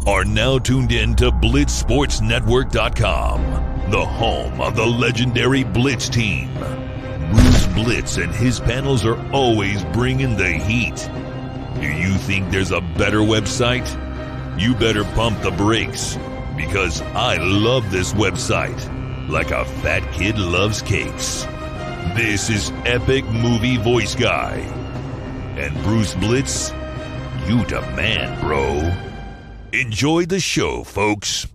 are now tuned in to BlitzSportsNetwork.com, the home of the legendary Blitz team. Bruce Blitz and his panels are always bringing the heat. Do you think there's a better website? You better pump the brakes, because I love this website like a fat kid loves cakes. This is Epic Movie Voice Guy. And Bruce Blitz, you the man, bro. Enjoy the show, folks.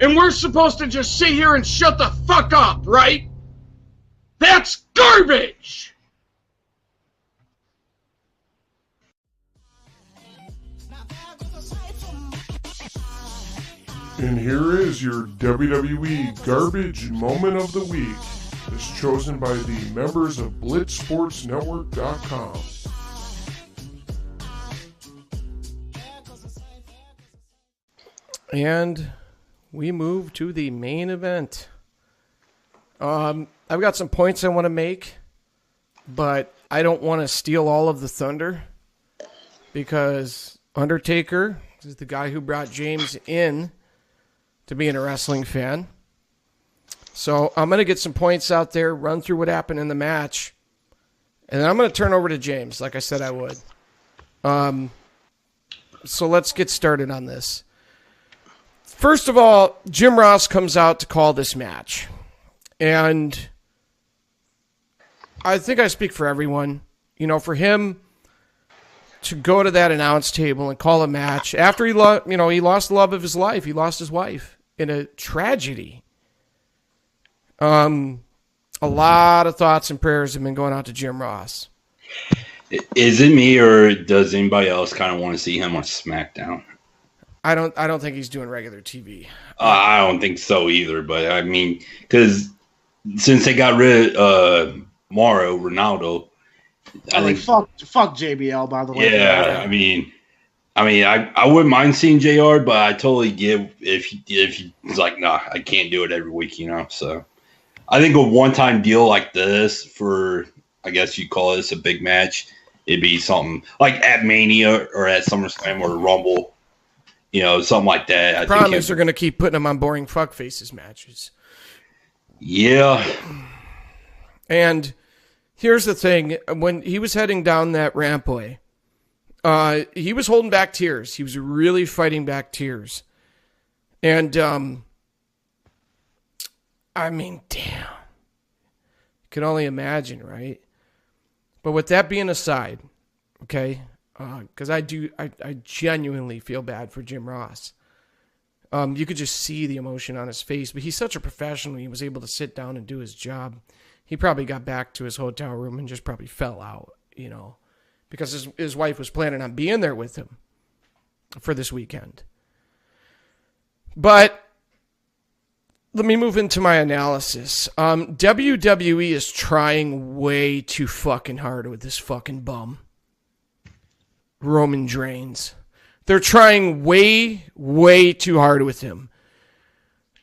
And we're supposed to just sit here and shut the fuck up, right? That's garbage! And here is your WWE Garbage Moment of the Week, as chosen by the members of BlitzSportsNetwork.com. And we move to the main event. I've got some points I want to make, but I don't want to steal all of the thunder, because Undertaker is the guy who brought James in to being a wrestling fan. So I'm going to get some points out there, run through what happened in the match, and then I'm going to turn over to James, like I said I would. So let's get started on this. First of all, Jim Ross comes out to call this match. And I think I speak for everyone. You know, for him to go to that announce table and call a match after he lost the love of his life. He lost his wife in a tragedy. A lot of thoughts and prayers have been going out to Jim Ross. Is it me, or does anybody else kind of want to see him on SmackDown? I don't think he's doing regular TV. I don't think so either. But I mean, because since they got rid of Ronaldo, I think fuck JBL, by the way. Yeah, I mean, I wouldn't mind seeing JR, but I totally get if he's like, nah, I can't do it every week, you know. So I think a one-time deal like this for, I guess you call this a big match, it'd be something like at Mania or at SummerSlam or Rumble, you know, something like that. I promise they're going to keep putting him on boring fuck faces matches. Yeah. And here's the thing: when he was heading down that rampway, he was holding back tears. He was really fighting back tears. And, I mean, damn. You can only imagine, right? But with that being aside, okay, because I genuinely feel bad for Jim Ross. You could just see the emotion on his face, but he's such a professional. He was able to sit down and do his job. He probably got back to his hotel room and just probably fell out, you know, because his wife was planning on being there with him for this weekend. But let me move into my analysis. WWE is trying way too fucking hard with this fucking bum, Roman Reigns. They're trying way, way too hard with him.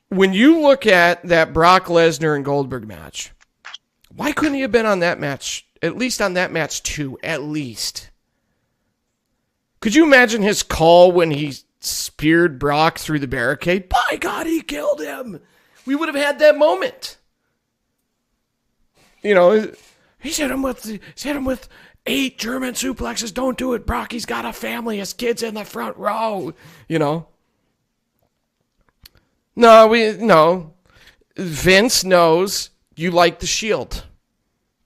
When you look at that Brock Lesnar and Goldberg match, why couldn't he have been on that match? At least on that match too, at least. Could you imagine his call when he speared Brock through the barricade? By God, he killed him. We would have had that moment. You know, he's hit him with 8 German suplexes. Don't do it, Brock. He's got a family. His kid's in the front row. You know. No. Vince knows you like the Shield.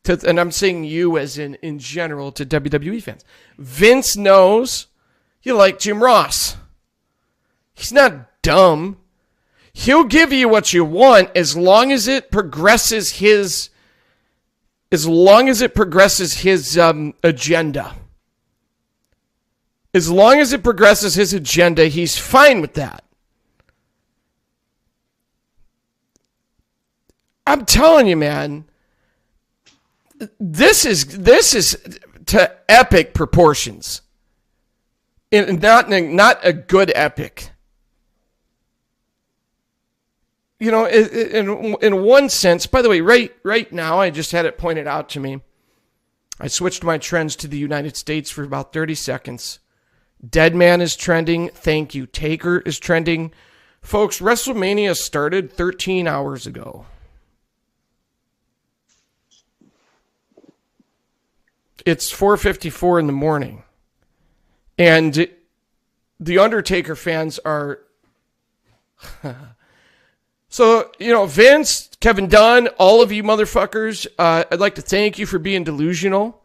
And I'm saying you as in general to WWE fans. Vince knows you like Jim Ross. He's not dumb. He'll give you what you want as long as it progresses his agenda. As long as it progresses his agenda, he's fine with that. I'm telling you, man. This is to epic proportions. Not a good epic. You know, in one sense, by the way, right now, I just had it pointed out to me. I switched my trends to the United States for about 30 seconds. Deadman is trending. Thank you, Taker is trending. Folks, WrestleMania started 13 hours ago. It's 4:54 in the morning. And the Undertaker fans are... So, Vince, Kevin Dunn, all of you motherfuckers, I'd like to thank you for being delusional.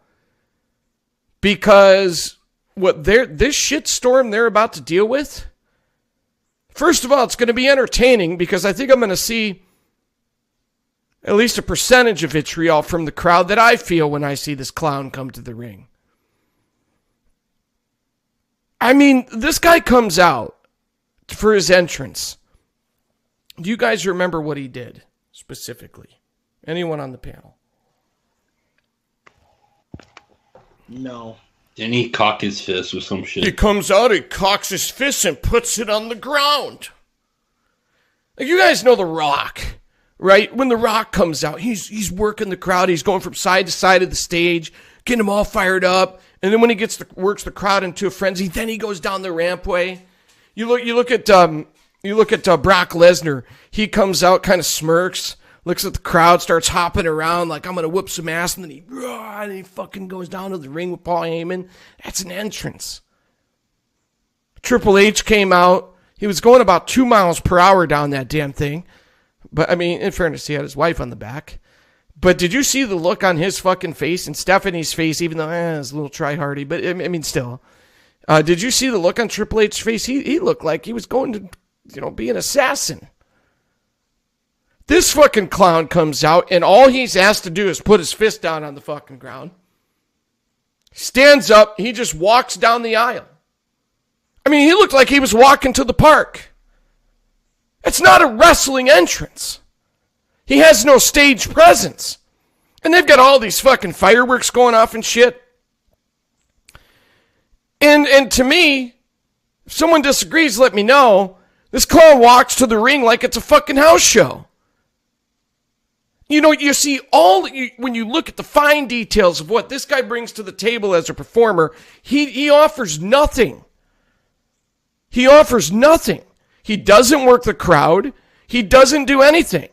Because this shitstorm they're about to deal with, first of all, it's going to be entertaining because I think I'm going to see at least a percentage of vitriol from the crowd that I feel when I see this clown come to the ring. I mean, this guy comes out for his entrance. Do you guys remember what he did specifically? Anyone on the panel? No. Didn't he cock his fist with some shit? He comes out, he cocks his fist and puts it on the ground. Like, you guys know The Rock, right? When The Rock comes out, he's working the crowd. He's going from side to side of the stage, getting them all fired up. And then when he works the crowd into a frenzy, then he goes down the rampway. You look at Brock Lesnar. He comes out, kind of smirks, looks at the crowd, starts hopping around like, I'm going to whoop some ass, and then he fucking goes down to the ring with Paul Heyman. That's an entrance. Triple H came out. He was going about 2 miles per hour down that damn thing. But, I mean, in fairness, he had his wife on the back. But did you see the look on his fucking face and Stephanie's face, even though it's a little try-hardy, but, I mean, still. Did you see the look on Triple H's face? He looked like he was going to, be an assassin. This fucking clown comes out, and all he's asked to do is put his fist down on the fucking ground. Stands up, he just walks down the aisle. I mean, he looked like he was walking to the park. It's not a wrestling entrance. He has no stage presence. And they've got all these fucking fireworks going off and shit. And to me, if someone disagrees, let me know. This clown walks to the ring like it's a fucking house show. You see when you look at the fine details of what this guy brings to the table as a performer, he offers nothing. He offers nothing. He doesn't work the crowd. He doesn't do anything.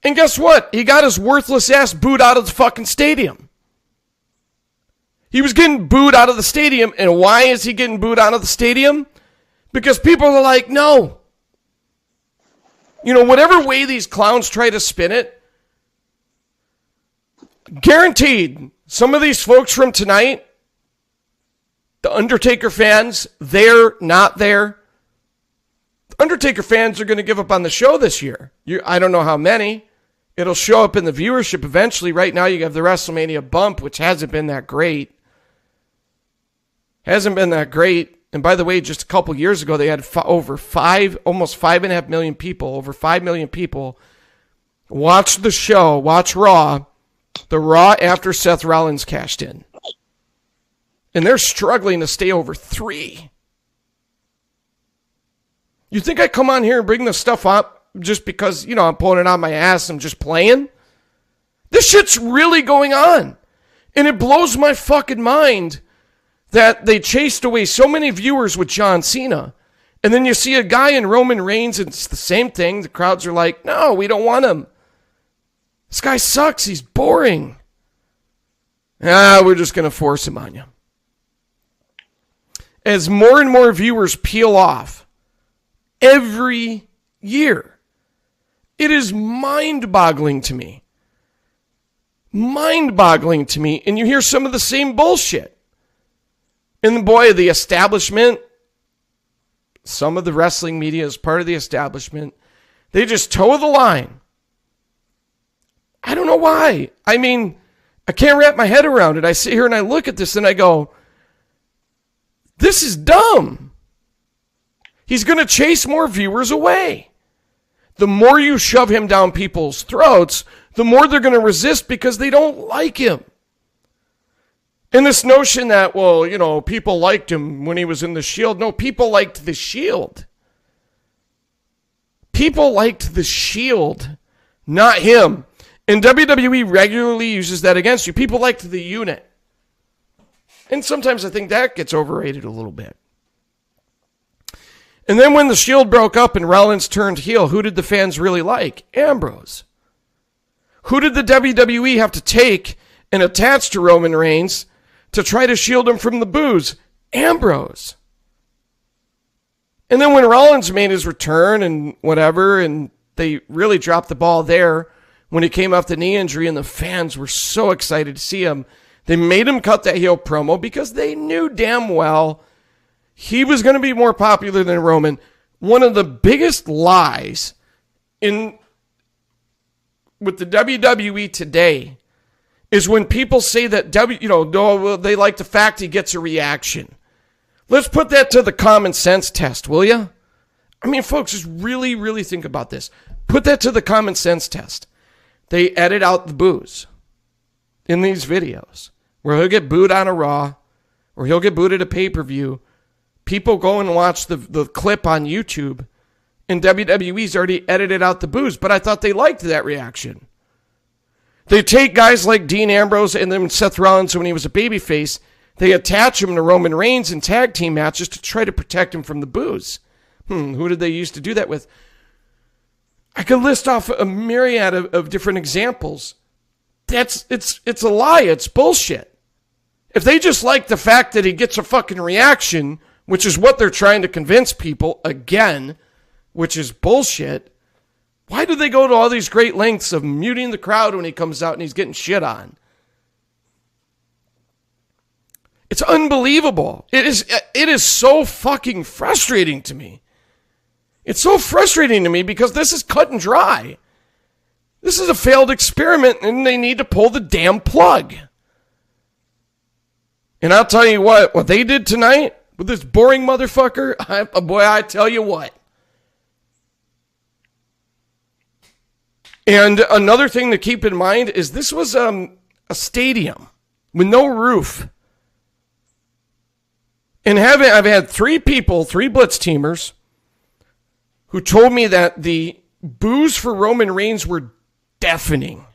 And guess what? He got his worthless ass booed out of the fucking stadium. He was getting booed out of the stadium. And why is he getting booed out of the stadium? Because people are like, no. Whatever way these clowns try to spin it, guaranteed, some of these folks from tonight, the Undertaker fans, they're not there. The Undertaker fans are going to give up on the show this year. I don't know how many. It'll show up in the viewership eventually. Right now you have the WrestleMania bump, which hasn't been that great. Hasn't been that great. And by the way, just a couple years ago, they had almost 5.5 million people, over 5 million people watch the show, watch Raw, the Raw after Seth Rollins cashed in. And they're struggling to stay over 3. You think I come on here and bring this stuff up just because, I'm pulling it on my ass and just playing? This shit's really going on. And it blows my fucking mind that they chased away so many viewers with John Cena. And then you see a guy in Roman Reigns and it's the same thing. The crowds are like, no, we don't want him. This guy sucks. He's boring. We're just going to force him on you. As more and more viewers peel off every year, it is mind-boggling to me. Mind-boggling to me. And you hear some of the same bullshit. And boy, the establishment, some of the wrestling media is part of the establishment. They just toe the line. I don't know why. I mean, I can't wrap my head around it. I sit here and I look at this and I go, this is dumb. He's going to chase more viewers away. The more you shove him down people's throats, the more they're going to resist because they don't like him. And this notion that, people liked him when he was in the Shield. No, people liked the Shield. People liked the Shield, not him. And WWE regularly uses that against you. People liked the unit. And sometimes I think that gets overrated a little bit. And then when the Shield broke up and Rollins turned heel, who did the fans really like? Ambrose. Who did the WWE have to take and attach to Roman Reigns to try to shield him from the boos? Ambrose. And then when Rollins made his return and whatever, and they really dropped the ball there when he came off the knee injury and the fans were so excited to see him, they made him cut that heel promo because they knew damn well he was going to be more popular than Roman. One of the biggest lies with the WWE today is when people say that they like the fact he gets a reaction. Let's put that to the common sense test, will you? I mean, folks, just really, really think about this. Put that to the common sense test. They edit out the boos in these videos where he'll get booed on a Raw or he'll get booed at a pay-per-view. People go and watch the clip on YouTube, and WWE's already edited out the boos, but I thought they liked that reaction. They take guys like Dean Ambrose and then Seth Rollins when he was a babyface, they attach him to Roman Reigns in tag team matches to try to protect him from the boos. Who did they used to do that with? I could list off a myriad of different examples. It's a lie. It's bullshit. If they just like the fact that he gets a fucking reaction, which is what they're trying to convince people, again, which is bullshit, why do they go to all these great lengths of muting the crowd when he comes out and he's getting shit on? It's unbelievable. It is so fucking frustrating to me. It's so frustrating to me because this is cut and dry. This is a failed experiment and they need to pull the damn plug. And I'll tell you what they did tonight with this boring motherfucker, I tell you what. And another thing to keep in mind is this was a stadium with no roof. And I've had three Blitz teamers, who told me that the boos for Roman Reigns were deafening.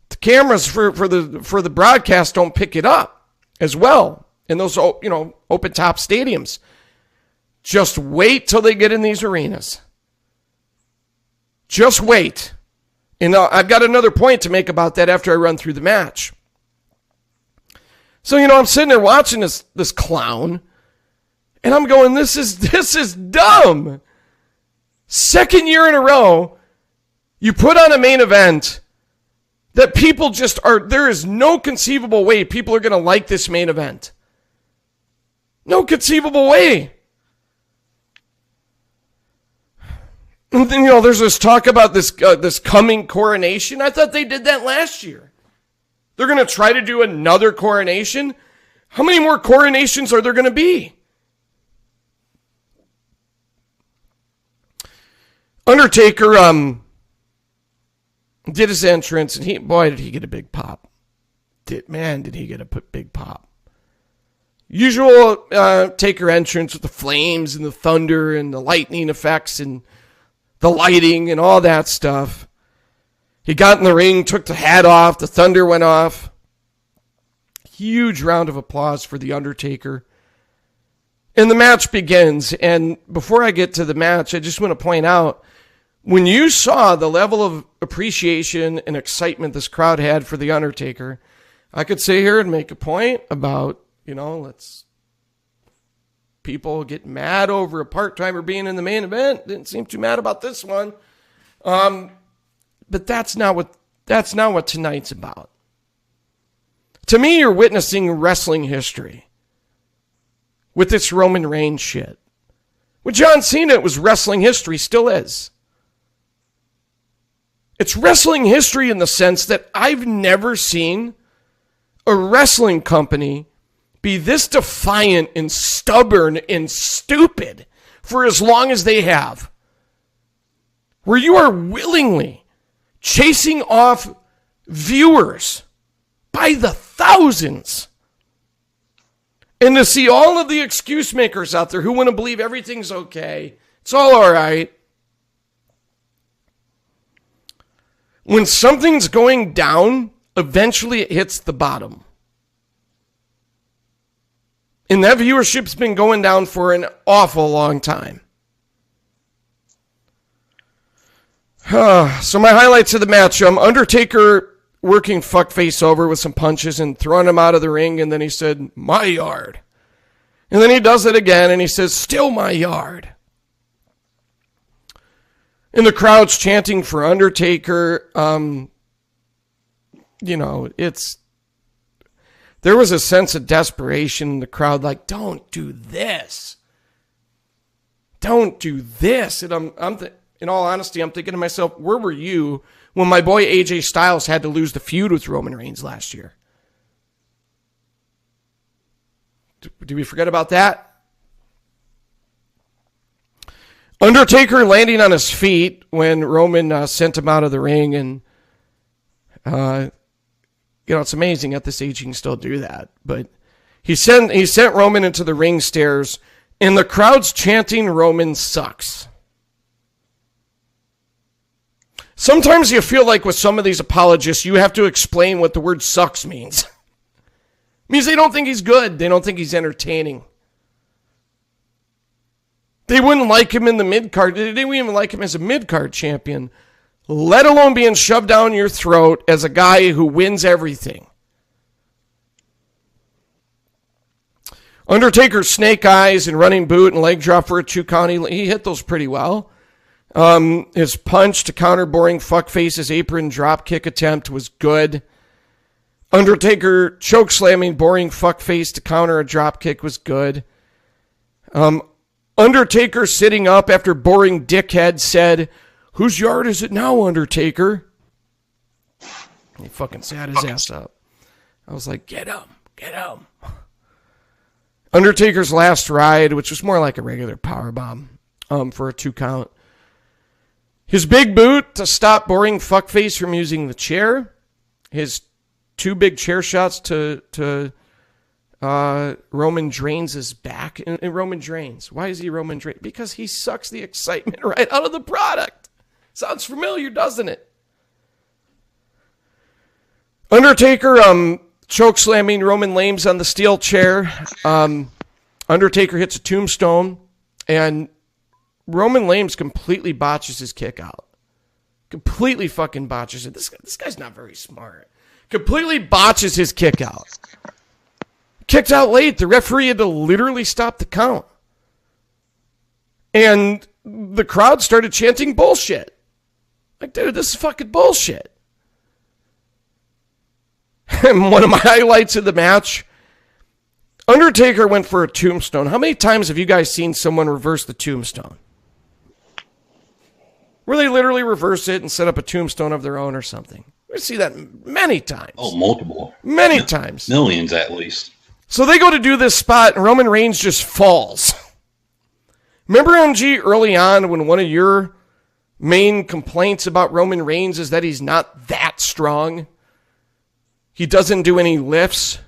The cameras for the broadcast don't pick it up as well in those open top stadiums. Just wait till they get in these arenas. Just wait. And I've got another point to make about that after I run through the match. So, I'm sitting there watching this clown, and I'm going, this is dumb. Second year in a row, you put on a main event that people just there is no conceivable way people are going to like this main event. No conceivable way. And then, there's this talk about this coming coronation. I thought they did that last year. They're going to try to do another coronation. How many more coronations are there going to be? Undertaker did his entrance, and did he get a big pop. Did he get a big pop. Usual Taker entrance with the flames and the thunder and the lightning effects and the lighting and all that stuff. He got in the ring, took the hat off, the thunder went off. Huge round of applause for The Undertaker. And the match begins. And before I get to the match, I just want to point out, when you saw the level of appreciation and excitement this crowd had for The Undertaker, I could sit here and make a point about, people get mad over a part-timer being in the main event. Didn't seem too mad about this one. But that's not what tonight's about. To me, you're witnessing wrestling history with this Roman Reigns shit. With John Cena, it was wrestling history, still is. It's wrestling history in the sense that I've never seen a wrestling company be this defiant and stubborn and stupid for as long as they have. Where you are willingly chasing off viewers by the thousands. And to see all of the excuse makers out there who want to believe everything's okay. It's all right. When something's going down, eventually it hits the bottom. And that viewership's been going down for an awful long time. So my highlights of the match, Undertaker working fuckface over with some punches and throwing him out of the ring, and then he said, my yard. And then he does it again, and he says, still my yard. And the crowd's chanting for Undertaker. There was a sense of desperation in the crowd, like, don't do this. Don't do this. And in all honesty, I'm thinking to myself, where were you when my boy AJ Styles had to lose the feud with Roman Reigns last year? Did we forget about that? Undertaker landing on his feet when Roman sent him out of the ring. And, it's amazing at this age he can still do that. But he sent Roman into the ring stairs, and the crowd's chanting, Roman sucks. Sometimes you feel like with some of these apologists, you have to explain what the word sucks means. It means they don't think he's good. They don't think he's entertaining. They wouldn't like him in the mid-card. They didn't even like him as a mid-card champion, let alone being shoved down your throat as a guy who wins everything. Undertaker's snake eyes and running boot and leg drop for a 2 count, he hit those pretty well. His punch to counter boring fuckface's apron drop kick attempt was good. Undertaker choke slamming boring fuckface to counter a drop kick was good. Undertaker sitting up after boring dickhead said, "Whose yard is it now, Undertaker?" He fucking sat his ass up. I was like, get him. Undertaker's last ride, which was more like a regular powerbomb, for a 2 count. His big boot to stop boring fuckface from using the chair. His 2 big chair shots to Roman Drains' back. And Roman Drains. Why is he Roman Drains? Because he sucks the excitement right out of the product. Sounds familiar, doesn't it? Undertaker choke slamming Roman Reigns on the steel chair. Undertaker hits a tombstone, and Roman Reigns completely botches his kick out. Completely fucking botches it. This guy's not very smart. Completely botches his kick out. Kicked out late. The referee had to literally stop the count. And the crowd started chanting bullshit. Like, dude, this is fucking bullshit. And one of my highlights of the match, Undertaker went for a tombstone. How many times have you guys seen someone reverse the tombstone? Where they literally reverse it and set up a tombstone of their own or something. We see that many times. Oh, multiple. Many times. Millions at least. So they go to do this spot and Roman Reigns just falls. Remember, MG, early on when one of your main complaints about Roman Reigns is that he's not that strong? He doesn't do any lifts.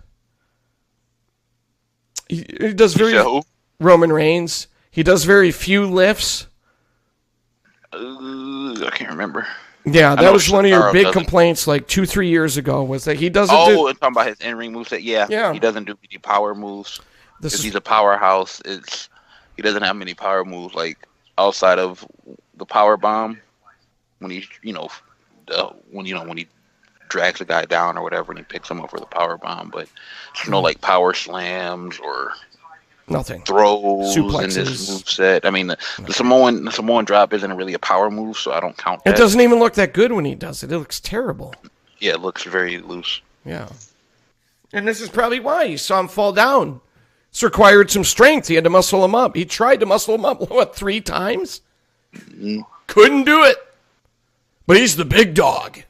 He does very... Roman Reigns. He does very few lifts. I can't remember. Yeah, that was one of your big complaints like 2-3 years ago, was that he doesn't talking about his in-ring moveset. Yeah. He doesn't do any power moves. Because he's a powerhouse. He doesn't have many power moves, like outside of the power bomb when he drags a guy down or whatever and he picks him up for the power bomb, but there's no like power slams or nothing throws suplexes in this moveset. I mean, the Samoan drop isn't really a power move, so I don't count that. It doesn't even look that good when he does it. It looks terrible. Yeah, it looks very loose. Yeah. And this is probably why you saw him fall down. It's required some strength. He had to muscle him up. He tried to muscle him up, 3 times? Mm-hmm. Couldn't do it. But he's the big dog.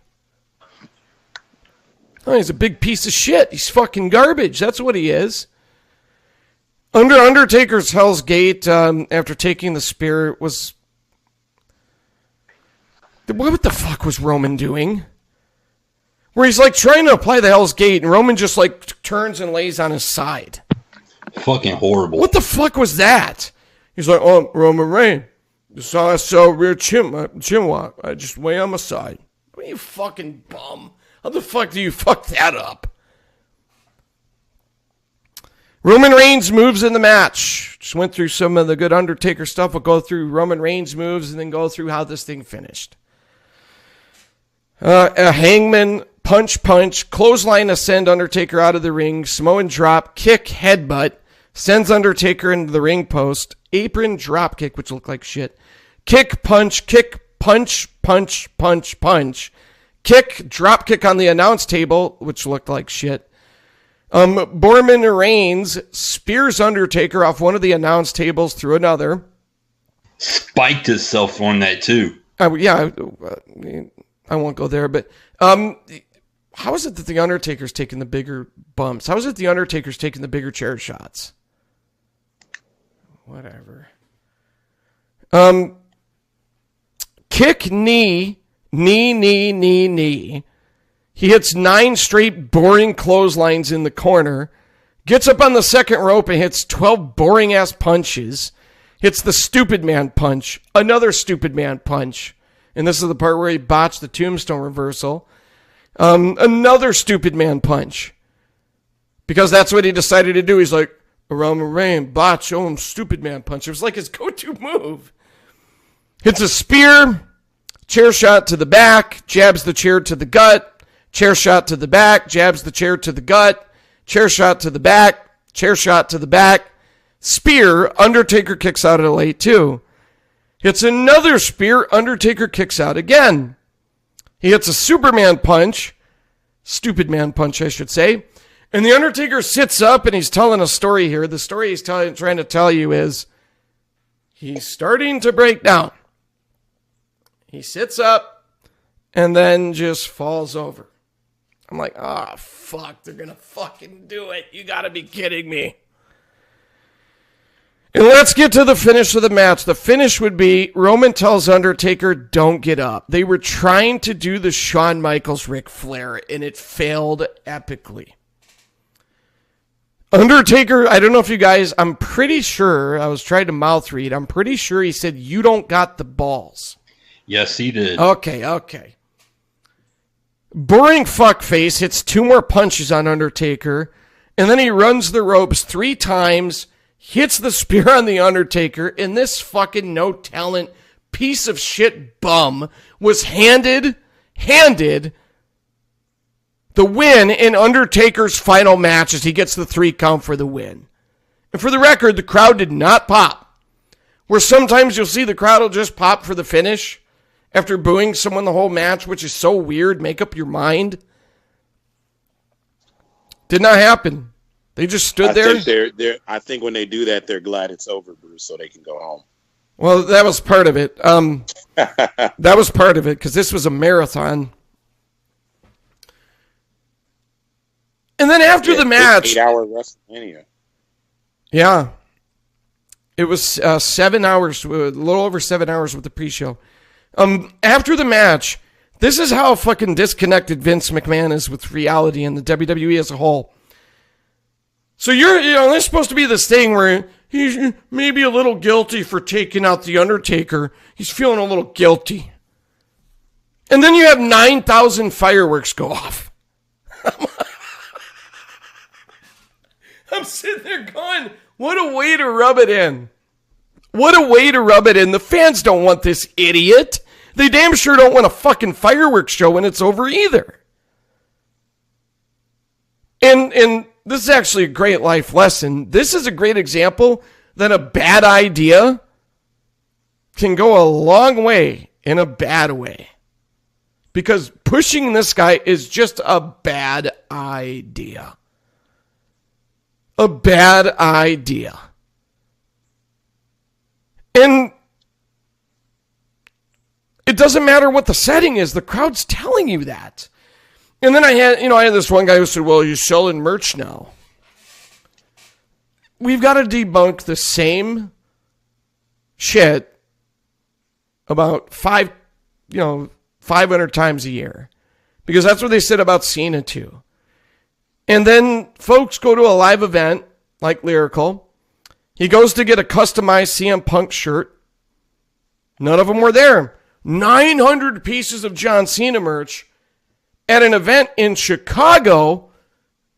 Oh, he's a big piece of shit. He's fucking garbage. That's what he is. Undertaker's Hell's Gate, after taking the spear, was... What the fuck was Roman doing? Where he's like trying to apply the Hell's Gate, and Roman just like turns and lays on his side. Fucking horrible. What the fuck was that? He's like, oh, Roman Reigns. I saw a rear chin walk. I just lay on my side. What are you fucking bum? How the fuck do you fuck that up? Roman Reigns moves in the match. Just went through some of the good Undertaker stuff. We'll go through Roman Reigns moves and then go through how this thing finished. A hangman, punch, clothesline ascend Undertaker out of the ring, Samoan drop, kick, headbutt, sends Undertaker into the ring post, apron drop kick, which looked like shit, kick, punch, punch, kick, drop kick on the announce table, which looked like shit. Borman Reigns spears Undertaker off one of the announce tables through another. Spiked himself on that too. I won't go there, but how is it that the Undertaker's taking the bigger bumps? How is it the Undertaker's taking the bigger chair shots? Whatever. Kick, knee. He hits 9 straight boring clotheslines in the corner, gets up on the second rope and hits 12 boring-ass punches, hits the stupid man punch, another stupid man punch, and this is the part where he botched the tombstone reversal, another stupid man punch, because that's what he decided to do. He's like, Roman Reigns, botch, stupid man punch. It was like his go-to move. Hits a spear, chair shot to the back, jabs the chair to the gut, chair shot to the back, jabs the chair to the gut, chair shot to the back, chair shot to the back, spear, Undertaker kicks out at a late 2. Hits another spear, Undertaker kicks out again. He hits a Superman punch, stupid man punch, I should say, and the Undertaker sits up and he's telling a story here. The story he's trying to tell you is he's starting to break down. He sits up and then just falls over. I'm like, fuck, they're going to fucking do it. You got to be kidding me. And let's get to the finish of the match. The finish would be Roman tells Undertaker, don't get up. They were trying to do the Shawn Michaels Ric Flair, and it failed epically. Undertaker, I don't know if you guys, I'm pretty sure, I was trying to mouth read, I'm pretty sure he said, you don't got the balls. Yes, he did. Okay. Boring fuckface hits 2 more punches on Undertaker, and then he runs the ropes 3 times, hits the spear on the Undertaker, and this fucking no-talent piece of shit bum was handed the win in Undertaker's final match as he gets the 3 count for the win. And for the record, the crowd did not pop. Where sometimes you'll see the crowd will just pop for the finish after booing someone the whole match, which is so weird. Make up your mind. Did not happen. They just stood there. I think when they do that, they're glad it's over, Bruce, so they can go home. Well, that was part of it. That was part of it, because this was a marathon. And then after the match... 8-hour Wrestlemania. Yeah. It was 7 hours, a little over 7 hours with the pre-show. After the match, this is how fucking disconnected Vince McMahon is with reality and the WWE as a whole. So there's supposed to be this thing where he's maybe a little guilty for taking out The Undertaker. He's feeling a little guilty. And then you have 9,000 fireworks go off. I'm sitting there going, what a way to rub it in. What a way to rub it in. The fans don't want this idiot. They damn sure don't want a fucking fireworks show when it's over either. And this is actually a great life lesson. This is a great example that a bad idea can go a long way in a bad way. Because pushing this guy is just a bad idea. A bad idea. And it doesn't matter what the setting is. The crowd's telling you that. And then I had this one guy who said, well, you're selling merch now. We've got to debunk the same shit about 500 times a year. Because that's what they said about Cena too. And then folks go to a live event like Lyrical. He goes to get a customized CM Punk shirt. None of them were there. 900 pieces of John Cena merch at an event in Chicago,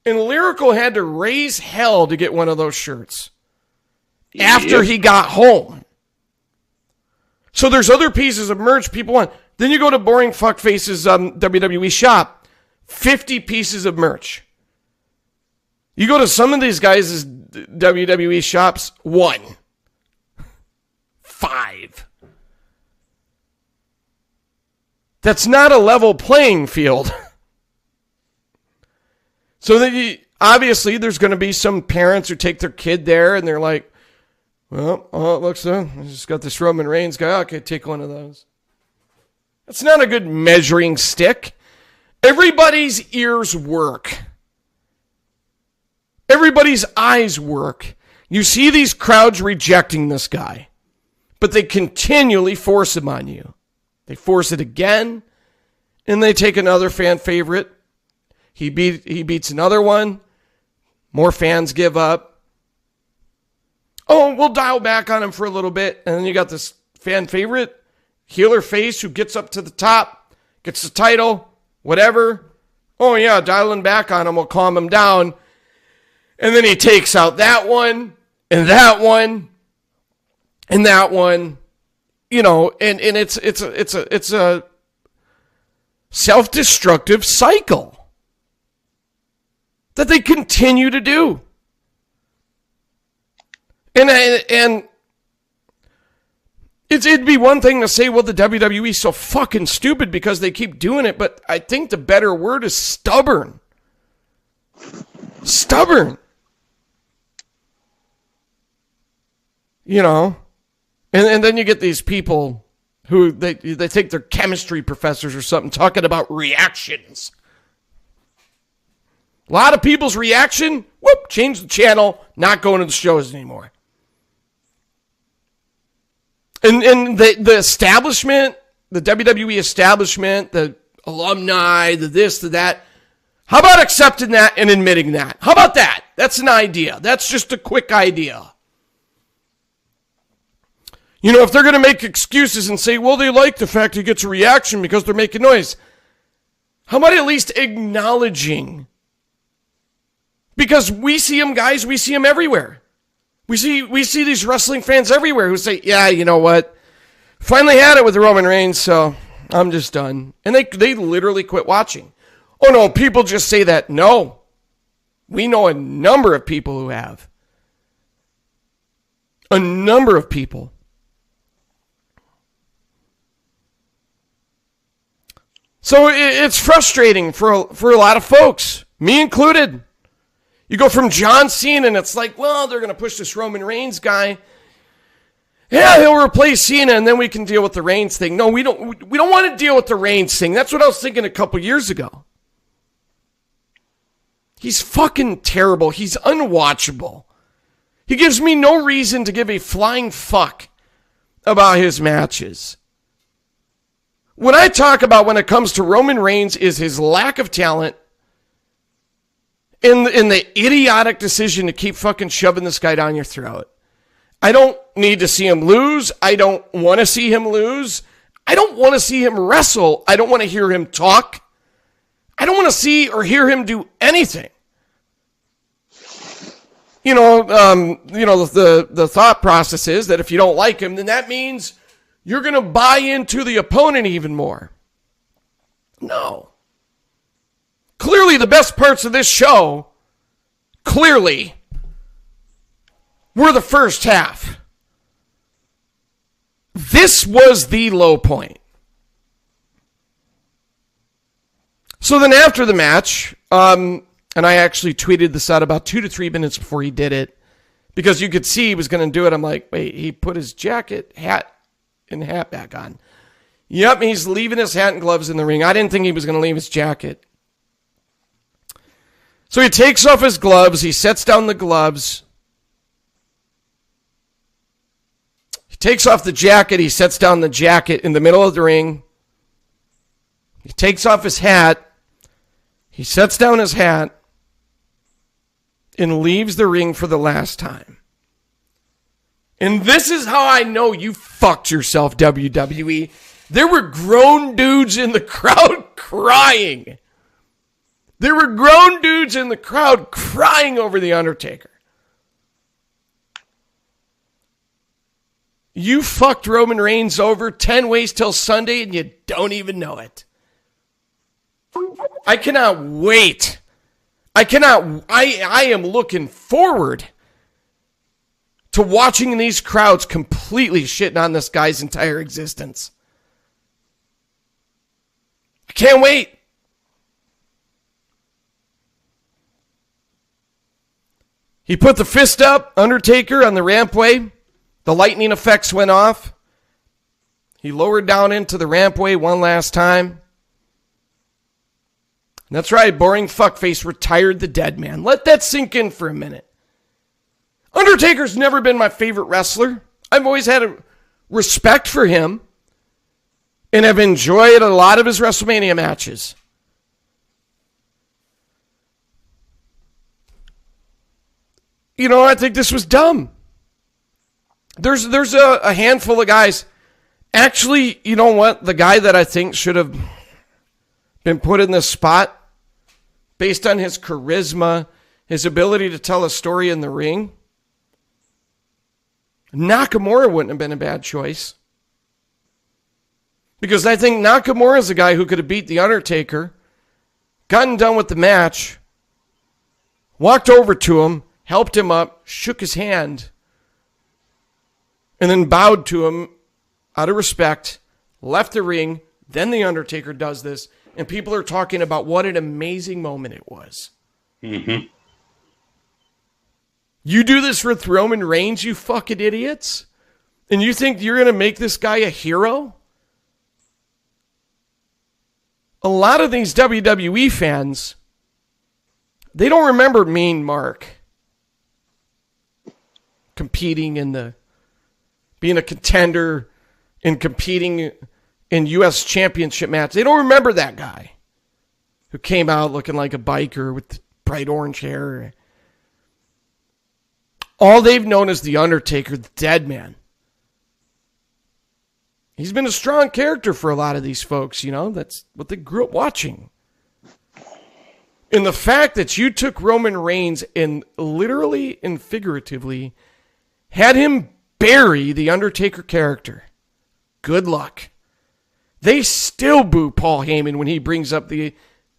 And Lyrical had to raise hell to get one of those shirts after he got home. So there's other pieces of merch people want. Then you go to Boring Fuckface's WWE shop, 50 pieces of merch. You go to some of these guys' WWE shops, 1. 5. That's not a level playing field. So that obviously there's going to be some parents who take their kid there and they're like, well, it looks I just got this Roman Reigns guy. Okay, take one of those. That's not a good measuring stick. Everybody's ears work. Everybody's eyes work. You see these crowds rejecting this guy, but they continually force him on you. They force it again, and they take another fan favorite. He beats another one. More fans give up. Oh, we'll dial back on him for a little bit, and then you got this fan favorite, healer face, who gets up to the top, gets the title, whatever. Oh yeah, dialing back on him will calm him down. And then he takes out that one, and that one, and that one, you know, and it's a self-destructive cycle that they continue to do. And it'd be one thing to say, well, the WWE is so fucking stupid because they keep doing it, but I think the better word is stubborn. Stubborn. You know, and then you get these people who they take their chemistry professors or something talking about reactions. A lot of people's reaction, whoop, change the channel, not going to the shows anymore. And the establishment, the WWE establishment, the alumni, the this, the that, how about accepting that and admitting that? How about that? That's an idea. That's just a quick idea. You know, if they're going to make excuses and say, well, they like the fact he gets a reaction because they're making noise, how about at least acknowledging? Because we see them, guys, we see them everywhere. We see these wrestling fans everywhere who say, yeah, you know what? Finally had it with Roman Reigns, so I'm just done. And they literally quit watching. Oh, no, people just say that. No. We know a number of people who have. A number of people. So it's frustrating for a lot of folks, me included. You go from John Cena, and it's like, well, they're going to push this Roman Reigns guy. Yeah, he'll replace Cena, and then we can deal with the Reigns thing. No, we don't want to deal with the Reigns thing. That's what I was thinking a couple years ago. He's fucking terrible. He's unwatchable. He gives me no reason to give a flying fuck about his matches. What I talk about when it comes to Roman Reigns is his lack of talent and the idiotic decision to keep fucking shoving this guy down your throat. I don't need to see him lose. I don't want to see him lose. I don't want to see him wrestle. I don't want to hear him talk. I don't want to see or hear him do anything. The thought process is that if you don't like him, then that means you're going to buy into the opponent even more. No. Clearly, the best parts of this show, were the first half. This was the low point. So then after the match, and I actually tweeted this out about 2 to 3 minutes before he did it, because you could see he was going to do it. I'm like, wait, he put his hat back on. Yep, he's leaving his hat and gloves in the ring. I didn't think he was going to leave his jacket. So he takes off his gloves. He sets down the gloves. He takes off the jacket. He sets down the jacket in the middle of the ring. He takes off his hat. He sets down his hat and leaves the ring for the last time. And this is how I know you fucked yourself, WWE. There were grown dudes in the crowd crying. There were grown dudes in the crowd crying over The Undertaker. You fucked Roman Reigns over 10 ways till Sunday and you don't even know it. I cannot wait. I am looking forward to watching these crowds completely shitting on this guy's entire existence. I can't wait. He put the fist up, Undertaker, on the rampway. The lightning effects went off. He lowered down into the rampway one last time. And that's right, boring fuckface retired the dead man. Let that sink in for a minute. Undertaker's never been my favorite wrestler. I've always had a respect for him. And have enjoyed a lot of his WrestleMania matches. You know, I think this was dumb. There's a handful of guys. Actually, you know what? The guy that I think should have been put in this spot, based on his charisma, his ability to tell a story in the ring, Nakamura wouldn't have been a bad choice. Because I think Nakamura is a guy who could have beat The Undertaker, gotten done with the match, walked over to him, helped him up, shook his hand, and then bowed to him out of respect, left the ring. Then The Undertaker does this, and people are talking about what an amazing moment it was. Mm-hmm. You do this with Roman Reigns, you fucking idiots? And you think you're going to make this guy a hero? A lot of these WWE fans, they don't remember Mean Mark competing in being a contender and competing in U.S. championship match. They don't remember that guy who came out looking like a biker with bright orange hair. All they've known is The Undertaker, the dead man. He's been a strong character for a lot of these folks, you know. That's what they grew up watching. And the fact that you took Roman Reigns and literally and figuratively had him bury the Undertaker character. Good luck. They still boo Paul Heyman when he brings up the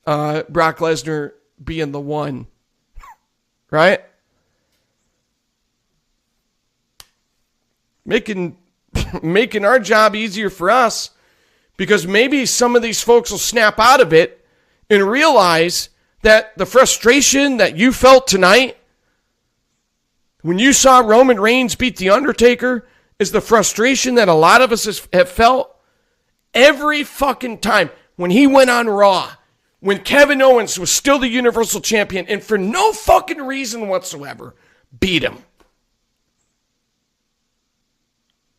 Brock Lesnar being the one. Right? Making our job easier for us, because maybe some of these folks will snap out of it and realize that the frustration that you felt tonight when you saw Roman Reigns beat The Undertaker is the frustration that a lot of us have felt every fucking time when he went on Raw, when Kevin Owens was still the Universal Champion and for no fucking reason whatsoever beat him.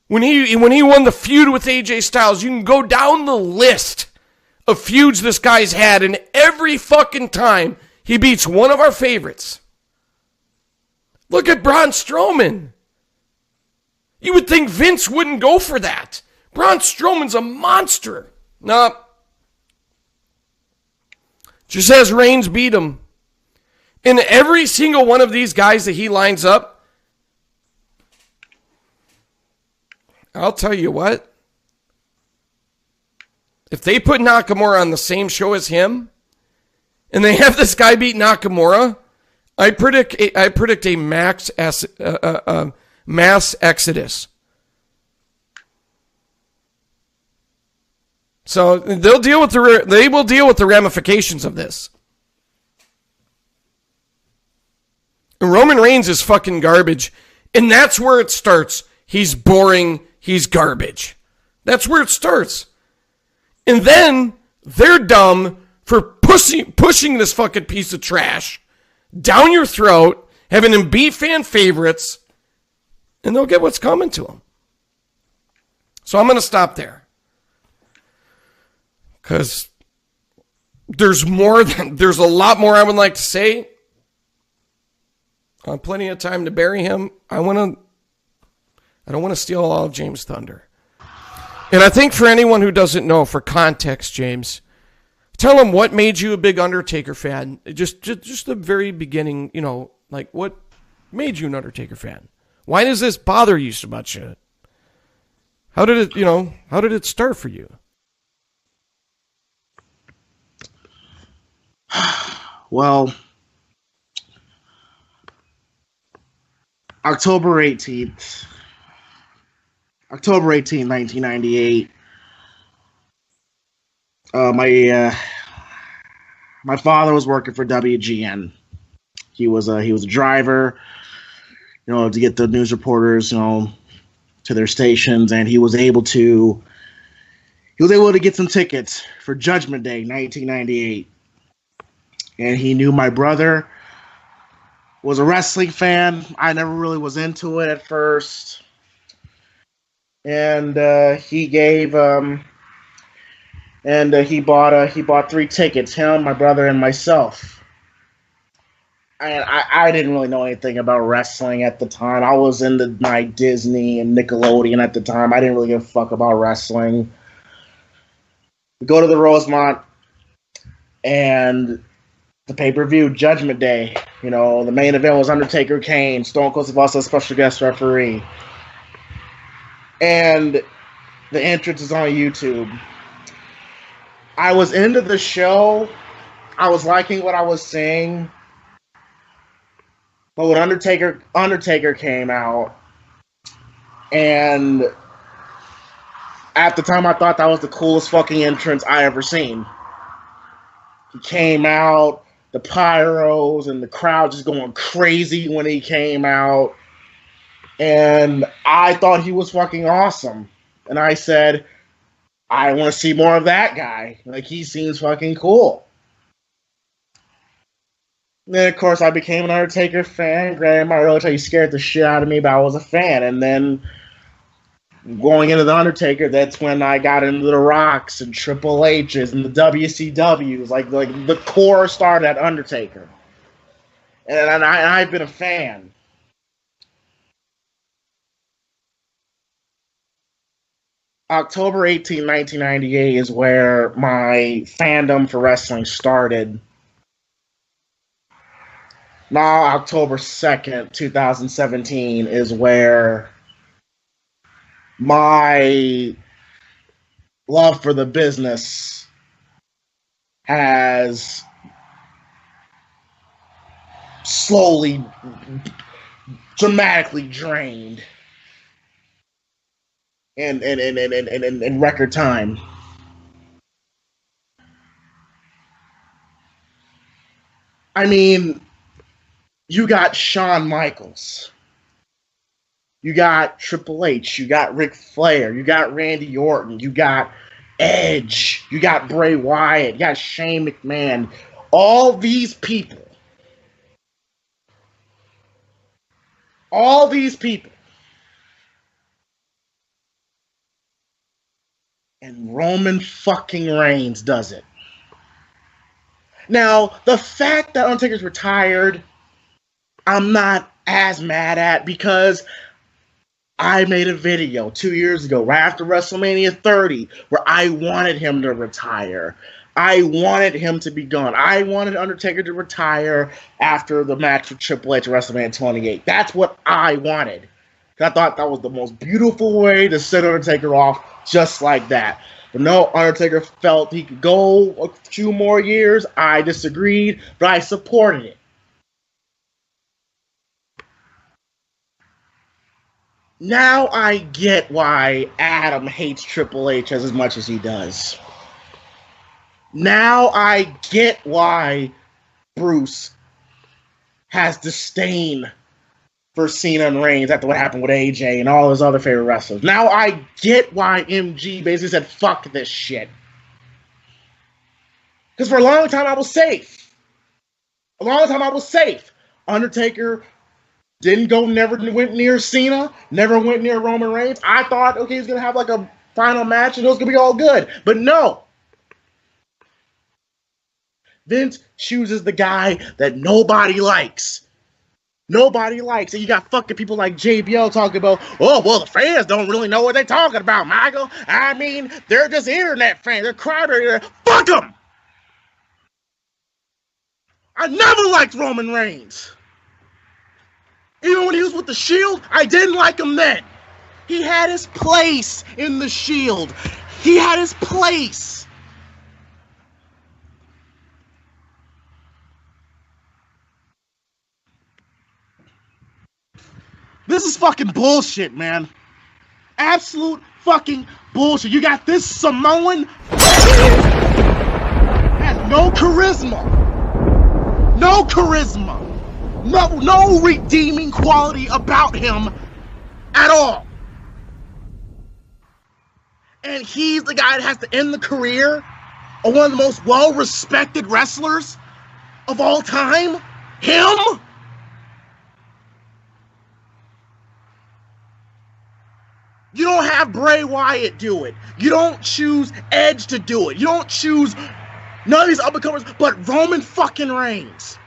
When he won the feud with AJ Styles, you can go down the list of feuds this guy's had, and every fucking time he beats one of our favorites. Look at Braun Strowman. You would think Vince wouldn't go for that. Braun Strowman's a monster. No. Just as Reigns beat him. And every single one of these guys that he lines up, I'll tell you what. If they put Nakamura on the same show as him, and they have this guy beat Nakamura, I predict a mass exodus. So they will deal with the ramifications of this. And Roman Reigns is fucking garbage, and that's where it starts. He's boring. He's garbage. That's where it starts. And then they're dumb for pushing this fucking piece of trash down your throat, having him beat fan favorites, and they'll get what's coming to them. So I'm going to stop there. Because there's a lot more I would like to say. I have plenty of time to bury him. I don't want to steal all of James' thunder. And I think for anyone who doesn't know, for context, James, Tell them what made you a big Undertaker fan. Just the very beginning, like what made you an Undertaker fan? Why does this bother you so much? How did it start for you? Well, October 18th, 1998. My father was working for WGN. He was a driver, to get the news reporters, to their stations, and he was able to get some tickets for Judgment Day, 1998. And he knew my brother was a wrestling fan. I never really was into it at first. And he bought 3 tickets, him, my brother, and myself. And I didn't really know anything about wrestling at the time. I was into my Disney and Nickelodeon at the time. I didn't really give a fuck about wrestling. We go to the Rosemont, and the pay-per-view, Judgment Day. The main event was Undertaker, Kane, Stone Cold Steve Austin, special guest referee. And the entrance is on YouTube. I was into the show. I was liking what I was seeing. But when Undertaker came out, and at the time I thought that was the coolest fucking entrance I ever seen. He came out, the pyros and the crowd just going crazy when he came out. And I thought he was fucking awesome. And I said, I want to see more of that guy. Like, he seems fucking cool. And then, of course, I became an Undertaker fan. Granted, my early time, he scared the shit out of me, but I was a fan. And then, going into the Undertaker, that's when I got into the Rocks and Triple H's and the WCWs. Like the core started at Undertaker. And I've been a fan. October 18, 1998 is where my fandom for wrestling started. Now, October 2nd, 2017 is where my love for the business has slowly, dramatically drained in record time. I mean, you got Shawn Michaels. You got Triple H. You got Ric Flair. You got Randy Orton. You got Edge. You got Bray Wyatt. You got Shane McMahon. All these people. And Roman fucking Reigns does it. Now, the fact that Undertaker's retired, I'm not as mad at, because I made a video 2 years ago, right after WrestleMania 30, where I wanted him to retire. I wanted him to be gone. I wanted Undertaker to retire after the match with Triple H at WrestleMania 28. That's what I wanted. I thought that was the most beautiful way to send Undertaker off, just like that. But no, Undertaker felt he could go a few more years. I disagreed, but I supported it. Now I get why Adam hates Triple H as much as he does. Now I get why Bruce has disdain for Cena and Reigns after what happened with AJ and all his other favorite wrestlers. Now I get why MG basically said, fuck this shit. Because for a long time I was safe. Undertaker never went near Cena, never went near Roman Reigns. I thought, okay, he's going to have like a final match and it was going to be all good. But no. Vince chooses the guy that nobody likes. And you got fucking people like JBL talking about, oh, well, the fans don't really know what they're talking about, Michael. I mean, they're just internet fans. They're crowded. Fuck them! I never liked Roman Reigns. Even when he was with the Shield, I didn't like him then. He had his place in the Shield. He had his place. This is fucking bullshit, man. Absolute fucking bullshit. You got this Samoan has no charisma. No charisma. No redeeming quality about him at all. And he's the guy that has to end the career of one of the most well-respected wrestlers of all time? Him? You don't have Bray Wyatt do it. You don't choose Edge to do it. You don't choose none of these up-and-comers but Roman fucking Reigns.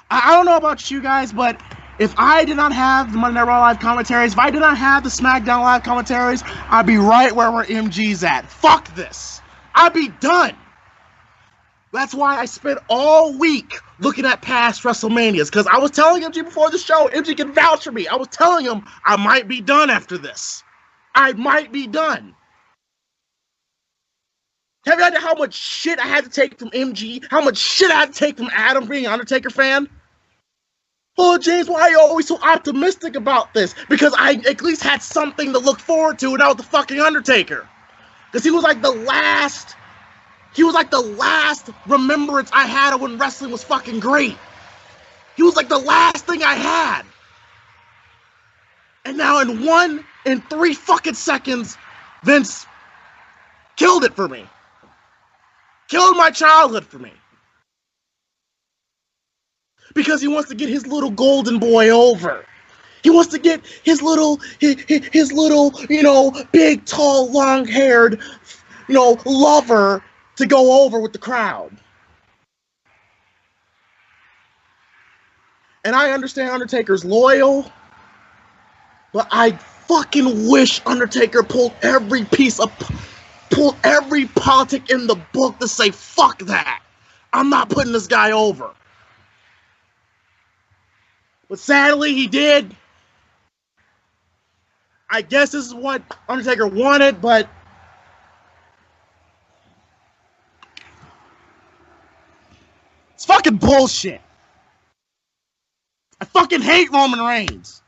I don't know about you guys, but if I did not have the Monday Night Raw live commentaries, if I did not have the SmackDown live commentaries, I'd be right where MG's at. Fuck this. I'd be done. That's why I spent all week looking at past WrestleManias, because I was telling MG before the show, MG can vouch for me. I was telling him I might be done after this. I might be done. Have you idea how much shit I had to take from MG? How much shit I had to take from Adam being an Undertaker fan? Oh, James, why are you always so optimistic about this? Because I at least had something to look forward to, and that was the fucking Undertaker. Because he was like the last remembrance I had of when wrestling was fucking great. He was like the last thing I had. And now in 3 fucking seconds, Vince killed it for me. Killed my childhood for me. Because he wants to get his little golden boy over. He wants to get his little, big, tall, long-haired, lover to go over with the crowd. And I understand Undertaker's loyal, but I fucking wish Undertaker pulled every politic in the book to say, fuck that. I'm not putting this guy over. But sadly, he did. I guess this is what Undertaker wanted, but it's fucking bullshit. I fucking hate Roman Reigns.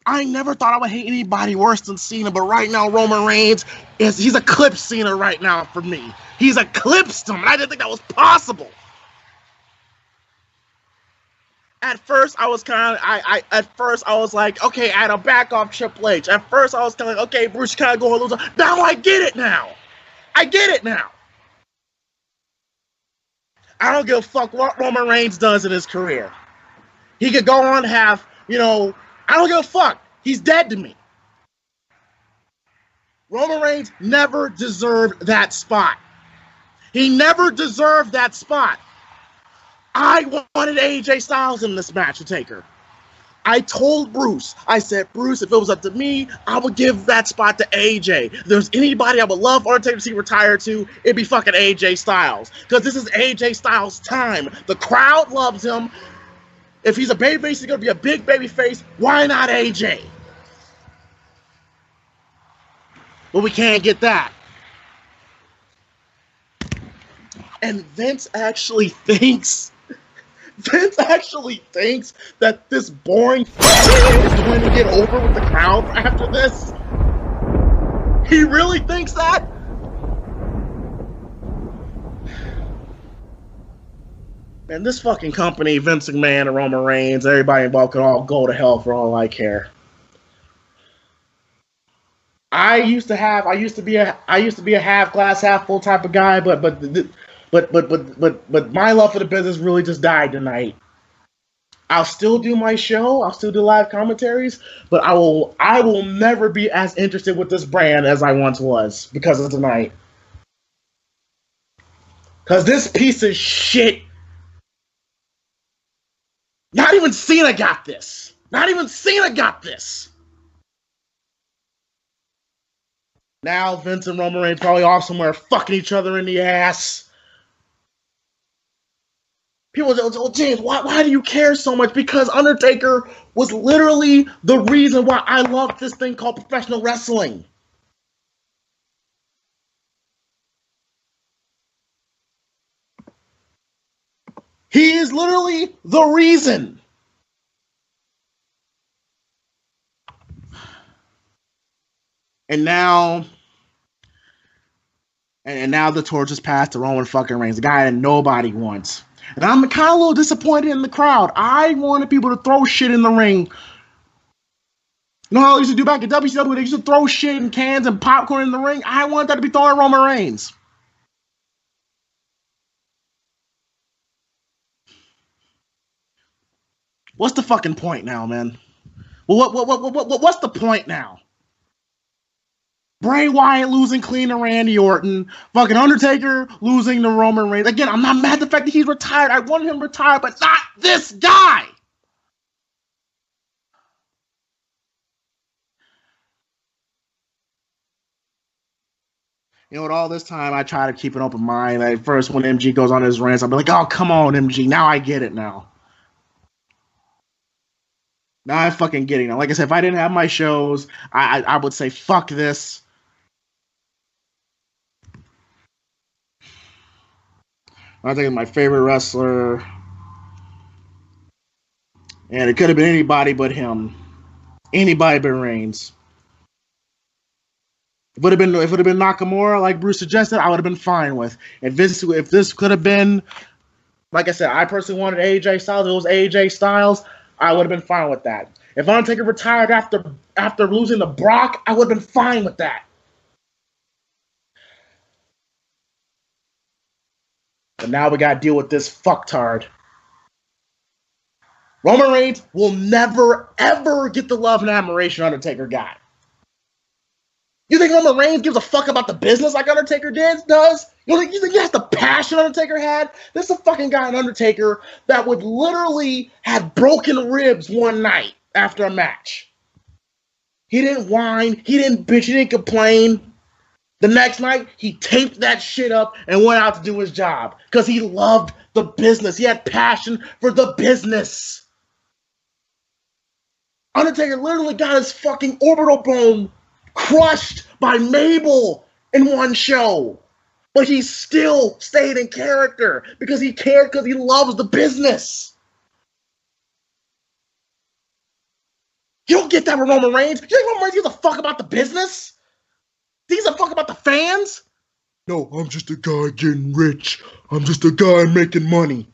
I never thought I would hate anybody worse than Cena, but right now Roman Reigns he's eclipsed Cena right now for me. He's eclipsed him, and I didn't think that was possible. At first, I was like, okay, Adam, back off Triple H. At first, I was kind of like, okay, Bruce, kind of going a little. Now I get it now. I get it now. I don't give a fuck what Roman Reigns does in his career. He could go on to have, I don't give a fuck. He's dead to me. Roman Reigns never deserved that spot. He never deserved that spot. I wanted AJ Styles in this match with Taker. I told Bruce, I said, Bruce, if it was up to me, I would give that spot to AJ. If there's anybody I would love Undertaker to see retire to, it'd be fucking AJ Styles. Because this is AJ Styles' time. The crowd loves him. If he's a babyface, he's going to be a big babyface. Why not AJ? But we can't get that. And Vince actually thinks that this boring is going to get over with the crowd after this. He really thinks that? Man, this fucking company, Vince McMahon and Roman Reigns, everybody involved can all go to hell for all I care. I used to be a half glass, half full type of guy, but my love for the business really just died tonight. I'll still do my show, I'll still do live commentaries, but I will never be as interested with this brand as I once was because of tonight. Because this piece of shit, not even Cena got this. Not even Cena got this. Now Vince and Roman Reigns probably off somewhere fucking each other in the ass. People say, oh, James, why do you care so much? Because Undertaker was literally the reason why I love this thing called professional wrestling. He is literally the reason. And now the torch is passed to Roman fucking Reigns, the guy that nobody wants. And I'm kind of a little disappointed in the crowd. I wanted people to throw shit in the ring. You know how they used to do back at WCW? They used to throw shit in cans and popcorn in the ring. I wanted that to be thrown at Roman Reigns. What's the fucking point now, man? Well, what's the point now? Bray Wyatt losing clean to Randy Orton. Fucking Undertaker losing to Roman Reigns. Again, I'm not mad at the fact that he's retired. I wanted him retired, but not this guy. You know, with all this time, I try to keep an open mind. Like, first, when MG goes on his rants, I'll be like, oh, come on, MG. Now I get it now. Now I fucking get it now. Like I said, if I didn't have my shows, I would say, fuck this. I think it's my favorite wrestler. And it could have been anybody but him. Anybody but Reigns. If it would have been Nakamura, like Bruce suggested, I would have been fine with. If this could have been, like I said, I personally wanted AJ Styles. If it was AJ Styles, I would have been fine with that. If Undertaker retired after losing to Brock, I would have been fine with that. But now we gotta deal with this fucktard. Roman Reigns will never, ever get the love and admiration Undertaker got. You think Roman Reigns gives a fuck about the business like Undertaker does? You think he has the passion Undertaker had? This is a fucking guy, an Undertaker, that would literally have broken ribs one night after a match. He didn't whine, he didn't bitch, he didn't complain. The next night, he taped that shit up and went out to do his job because he loved the business. He had passion for the business. Undertaker literally got his fucking orbital bone crushed by Mabel in one show. But he still stayed in character because he cared, because he loves the business. You don't get that with Roman Reigns. You think Roman Reigns gives a fuck about the business? He gives a fuck about the fans? No, I'm just a guy getting rich. I'm just a guy making money.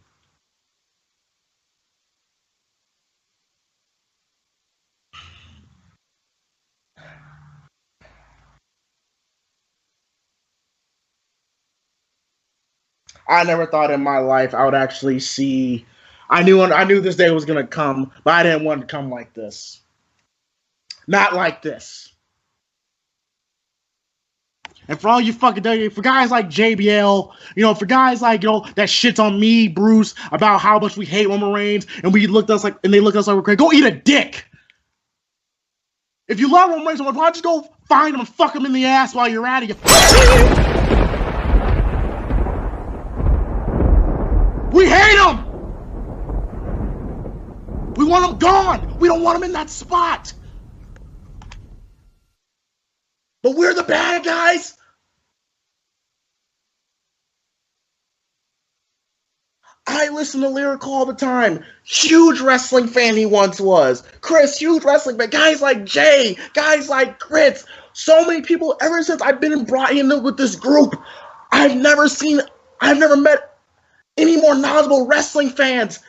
I never thought in my life I would actually see. I knew this day was gonna come, but I didn't want it to come like this. Not like this. And for all you fucking, for guys like JBL, for guys like, that shits on me, Bruce, about how much we hate Roman Reigns, and they looked at us like we're crazy. Go eat a dick. If you love Roman Reigns, why don't you go find him and fuck him in the ass while you're at it? We hate him! We want him gone! We don't want him in that spot! But we're the bad guys! I listen to Lyrical all the time. Huge wrestling fan he once was. Chris, huge wrestling fan. Guys like Jay, guys like Grits. So many people, ever since I've been brought in with this group, I've never met any more knowledgeable wrestling fans.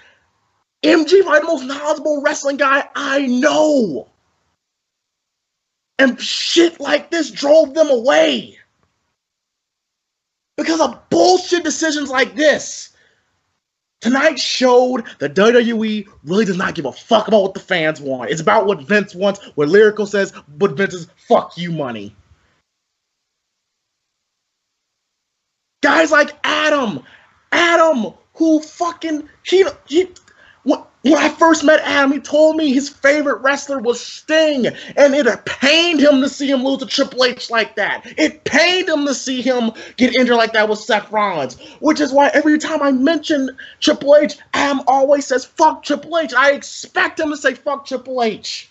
MG probably the most knowledgeable wrestling guy I know. And shit like this drove them away. Because of bullshit decisions like this. Tonight showed that WWE really does not give a fuck about what the fans want. It's about what Vince wants, what Lyrical says, what Vince is, fuck you money. Guys like Adam, who fucking, When I first met Adam, he told me his favorite wrestler was Sting, and it pained him to see him lose to Triple H like that. It pained him to see him get injured like that with Seth Rollins, which is why every time I mention Triple H, Adam always says, fuck Triple H. I expect him to say, fuck Triple H.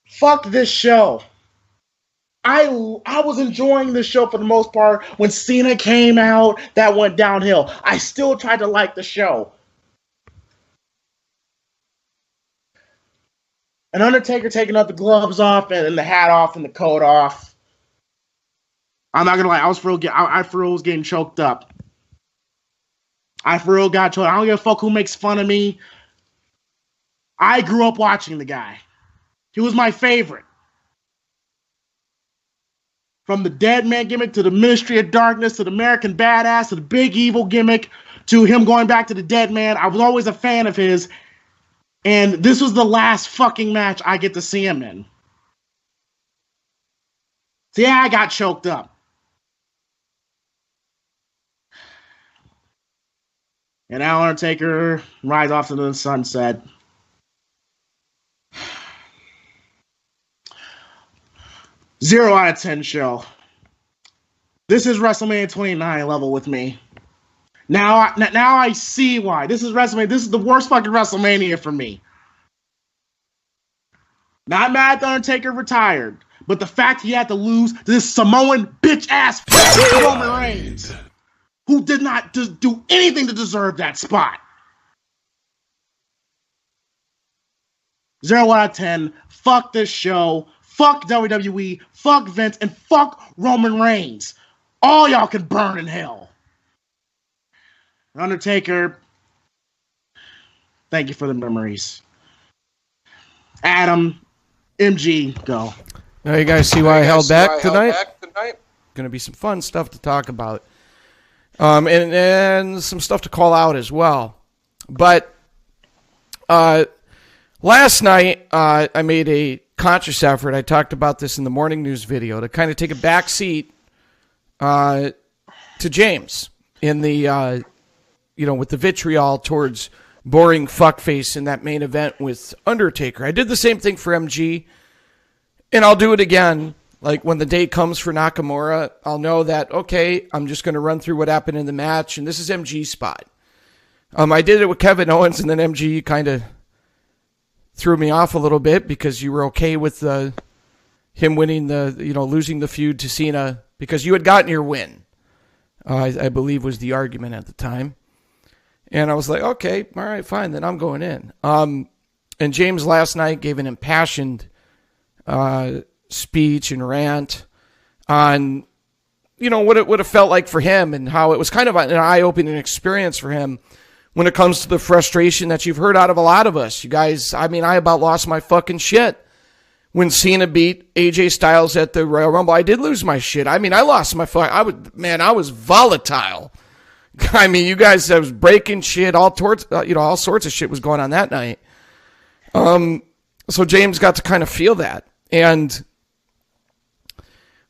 Fuck this show. I was enjoying the show for the most part. When Cena came out, that went downhill. I still tried to like the show. And Undertaker taking up the gloves off and the hat off and the coat off. I'm not gonna lie, I for real was getting choked up. I for real got choked. I don't give a fuck who makes fun of me. I grew up watching the guy. He was my favorite. From the Dead Man gimmick to the Ministry of Darkness to the American Badass to the Big Evil gimmick to him going back to the Dead Man. I was always a fan of his. And this was the last fucking match I get to see him in. So yeah, I got choked up. And now Undertaker rides off into the sunset. Zero out of 10 show. This is WrestleMania 29 level with me. Now I see why. This is WrestleMania. This is the worst fucking WrestleMania for me. Not mad that Undertaker retired, but the fact he had to lose to this Samoan bitch-ass Roman Reigns, who did not do anything to deserve that spot. 0 out of 10. Fuck this show. Fuck WWE, fuck Vince, and fuck Roman Reigns. All y'all can burn in hell. Undertaker, thank you for the memories. Adam, MG, go. Now you guys see why I held back tonight? Going to be some fun stuff to talk about. And some stuff to call out as well. But last night I made a conscious effort. I talked about this in the morning news video to kind of take a back seat to James in the with the vitriol towards boring fuckface in that main event with Undertaker. I did the same thing for MG, and I'll do it again. Like when the day comes for Nakamura, I'll know that, okay, I'm just going to run through what happened in the match, and this is MG's spot. I did it with Kevin Owens, and then MG kind of threw me off a little bit because you were okay with him winning losing the feud to Cena because you had gotten your win, I believe was the argument at the time. And I was like, okay, all right, fine, then I'm going in. And James last night gave an impassioned speech and rant on, what it would have felt like for him and how it was kind of an eye-opening experience for him when it comes to the frustration that you've heard out of a lot of us. You guys, I about lost my fucking shit when Cena beat AJ Styles at the Royal Rumble. I did lose my shit. I lost my I was volatile. You guys, I was breaking shit, all sorts of shit was going on that night. So James got to kind of feel that. And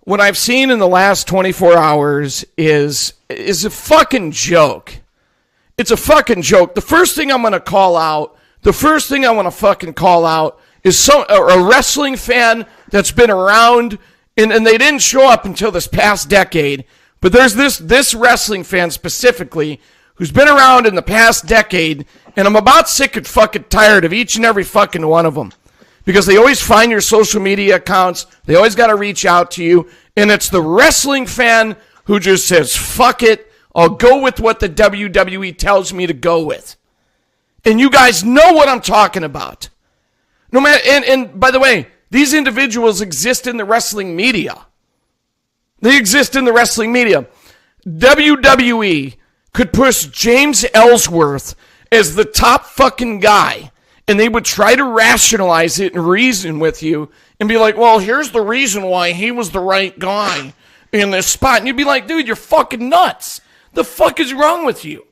what I've seen in the last 24 hours is a fucking joke. It's a fucking joke. The first thing I want to fucking call out is a wrestling fan that's been around, and they didn't show up until this past decade, but there's this wrestling fan specifically who's been around in the past decade, and I'm about sick and fucking tired of each and every fucking one of them. Because they always find your social media accounts, they always got to reach out to you, and it's the wrestling fan who just says, fuck it, I'll go with what the WWE tells me to go with. And you guys know what I'm talking about. No matter, and by the way, these individuals exist in the wrestling media. They exist in the wrestling media. WWE could push James Ellsworth as the top fucking guy, and they would try to rationalize it and reason with you and be like, well, here's the reason why he was the right guy in this spot. And you'd be like, dude, you're fucking nuts. The fuck is wrong with you?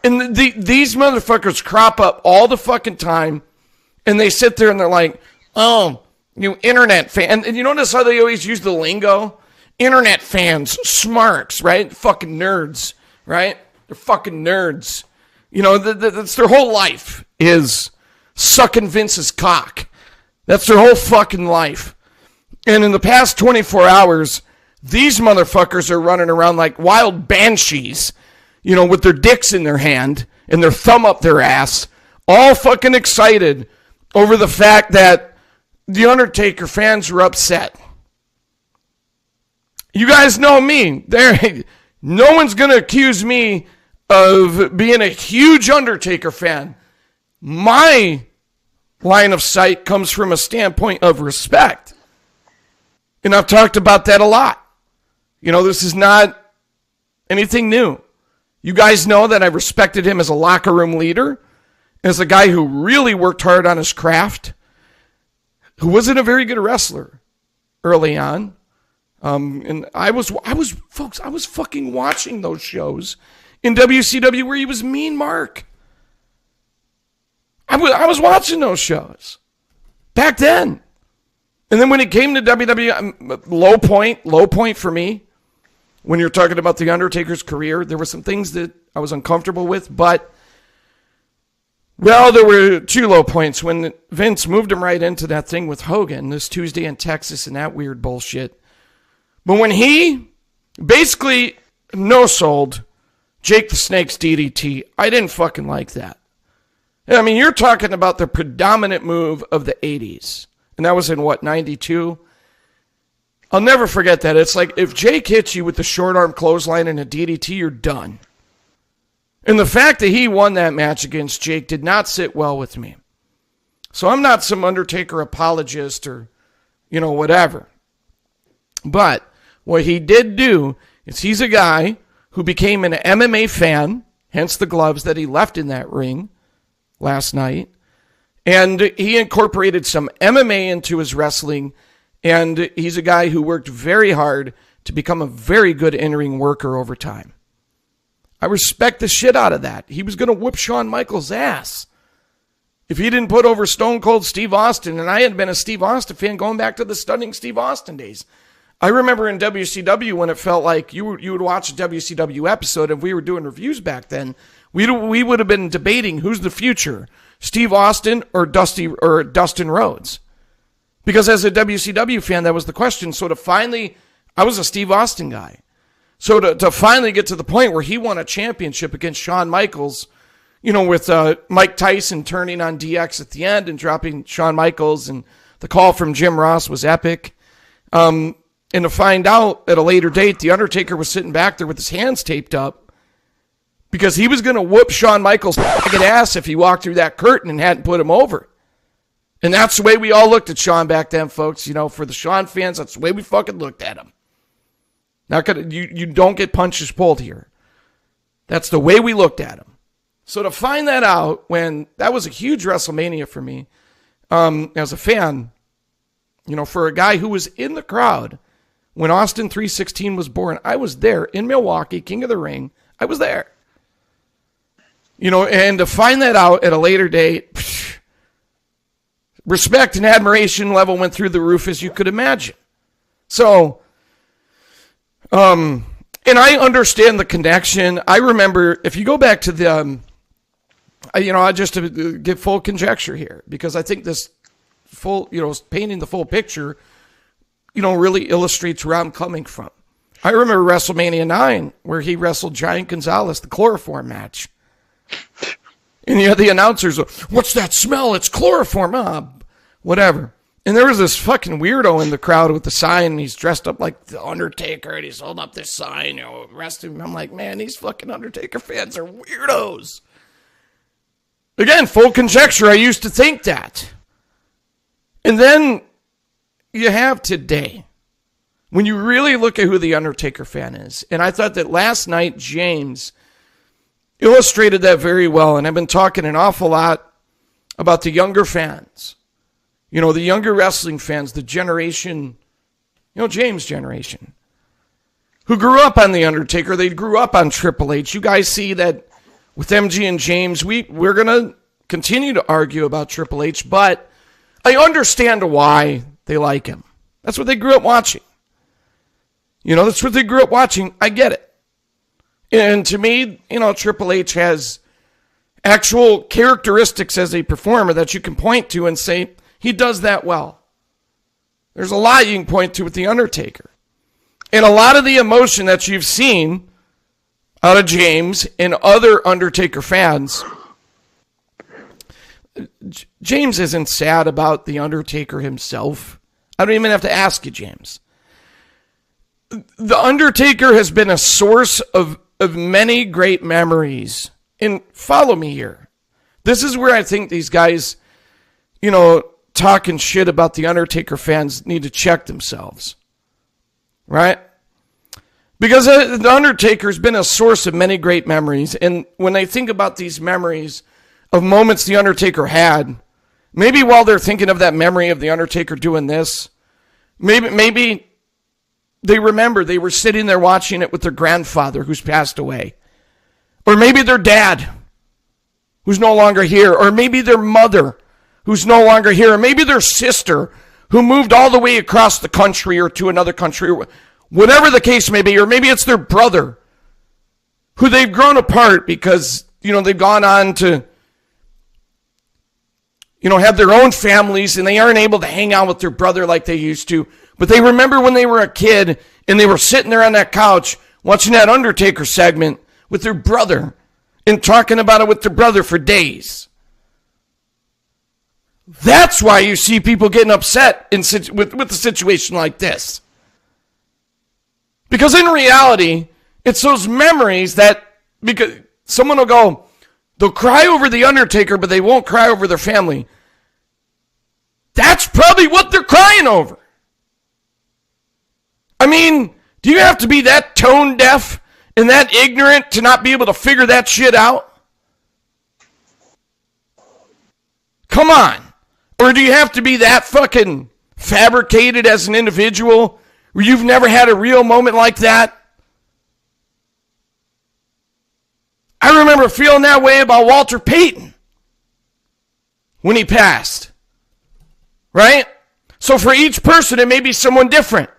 And these motherfuckers crop up all the fucking time, and they sit there and they're like, oh, Internet fan. And you notice how they always use the lingo? Internet fans, smarks, right? Fucking nerds, right? They're fucking nerds. That's their whole life is sucking Vince's cock. That's their whole fucking life. And in the past 24 hours, these motherfuckers are running around like wild banshees, with their dicks in their hand and their thumb up their ass, all fucking excited over the fact that the Undertaker fans were upset. You guys know me. No one's going to accuse me of being a huge Undertaker fan. My line of sight comes from a standpoint of respect. And I've talked about that a lot. This is not anything new. You guys know that I respected him as a locker room leader, as a guy who really worked hard on his craft, who wasn't a very good wrestler early on. And I was fucking watching those shows in WCW where he was Mean Mark. I was watching those shows back then. And then when it came to WWE, low point for me, when you're talking about The Undertaker's career, there were some things that I was uncomfortable with, but, there were two low points. When Vince moved him right into that thing with Hogan this Tuesday in Texas and that weird bullshit. But when he basically no-sold Jake the Snake's DDT, I didn't fucking like that. I mean, you're talking about the predominant move of the 80s. And that was in, 92? I'll never forget that. It's like, if Jake hits you with the short arm clothesline and a DDT, you're done. And the fact that he won that match against Jake did not sit well with me. So I'm not some Undertaker apologist or, whatever. But what he did do is he's a guy who became an MMA fan, hence the gloves that he left in that ring last night. And he incorporated some MMA into his wrestling, and he's a guy who worked very hard to become a very good in-ring worker over time. I respect the shit out of that. He was going to whoop Shawn Michaels' ass if he didn't put over Stone Cold Steve Austin, and I had been a Steve Austin fan going back to the Stunning Steve Austin days. I remember in WCW when it felt like you would watch a WCW episode, and we were doing reviews back then, we would have been debating who's the future, Steve Austin or Dustin Rhodes. Because as a WCW fan, that was the question. So I was a Steve Austin guy. So to finally get to the point where he won a championship against Shawn Michaels, with Mike Tyson turning on DX at the end and dropping Shawn Michaels, and the call from Jim Ross was epic. And to find out at a later date, The Undertaker was sitting back there with his hands taped up because he was going to whoop Shawn Michaels' ass if he walked through that curtain and hadn't put him over. And that's the way we all looked at Shawn back then, folks. For the Shawn fans, that's the way we fucking looked at him. You don't get punches pulled here. That's the way we looked at him. So to find that out, when that was a huge WrestleMania for me, as a fan, for a guy who was in the crowd when Austin 316 was born, I was there in Milwaukee, King of the Ring. I was there. And to find that out at a later date, respect and admiration level went through the roof, as you could imagine. So, and I understand the connection. I remember, if you go back to the, I just to give full conjecture here, because I think this full, painting the full picture, really illustrates where I'm coming from. I remember WrestleMania 9, where he wrestled Giant Gonzalez, the chloroform match. And the announcers, what's that smell? It's chloroform. Whatever. And there was this fucking weirdo in the crowd with the sign, and he's dressed up like the Undertaker, and he's holding up this sign, arrest him. I'm like, man, these fucking Undertaker fans are weirdos. Again, full conjecture, I used to think that. And then you have today, when you really look at who the Undertaker fan is, and I thought that last night James illustrated that very well, and I've been talking an awful lot about the younger fans. The younger wrestling fans, the generation, James' generation, who grew up on The Undertaker. They grew up on Triple H. You guys see that with MG and James, we're going to continue to argue about Triple H, but I understand why They like him. That's what they grew up watching. That's what they grew up watching. I get it. And to me, Triple H has actual characteristics as a performer that you can point to and say, he does that well. There's a lot you can point to with The Undertaker. And a lot of the emotion that you've seen out of James and other Undertaker fans, James isn't sad about The Undertaker himself. I don't even have to ask you, James. The Undertaker has been a source of many great memories. And follow me here. This is where I think these guys, talking shit about The Undertaker fans need to check themselves. Right? Because The Undertaker's been a source of many great memories. And when they think about these memories of moments The Undertaker had, maybe while they're thinking of that memory of The Undertaker doing this, maybe they remember they were sitting there watching it with their grandfather who's passed away. Or maybe their dad who's no longer here. Or maybe their mother who's no longer here. Or maybe their sister who moved all the way across the country or to another country. Or whatever the case may be. Or maybe it's their brother who they've grown apart because, they've gone on to, have their own families and they aren't able to hang out with their brother like they used to. But they remember when they were a kid and they were sitting there on that couch watching that Undertaker segment with their brother and talking about it with their brother for days. That's why you see people getting upset with a situation like this. Because in reality, it's those memories that, because someone will go, they'll cry over The Undertaker, but they won't cry over their family. That's probably what they're crying over. I mean, do you have to be that tone deaf and that ignorant to not be able to figure that shit out? Come on. Or do you have to be that fucking fabricated as an individual where you've never had a real moment like that? I remember feeling that way about Walter Payton when he passed. Right? So for each person, it may be someone different.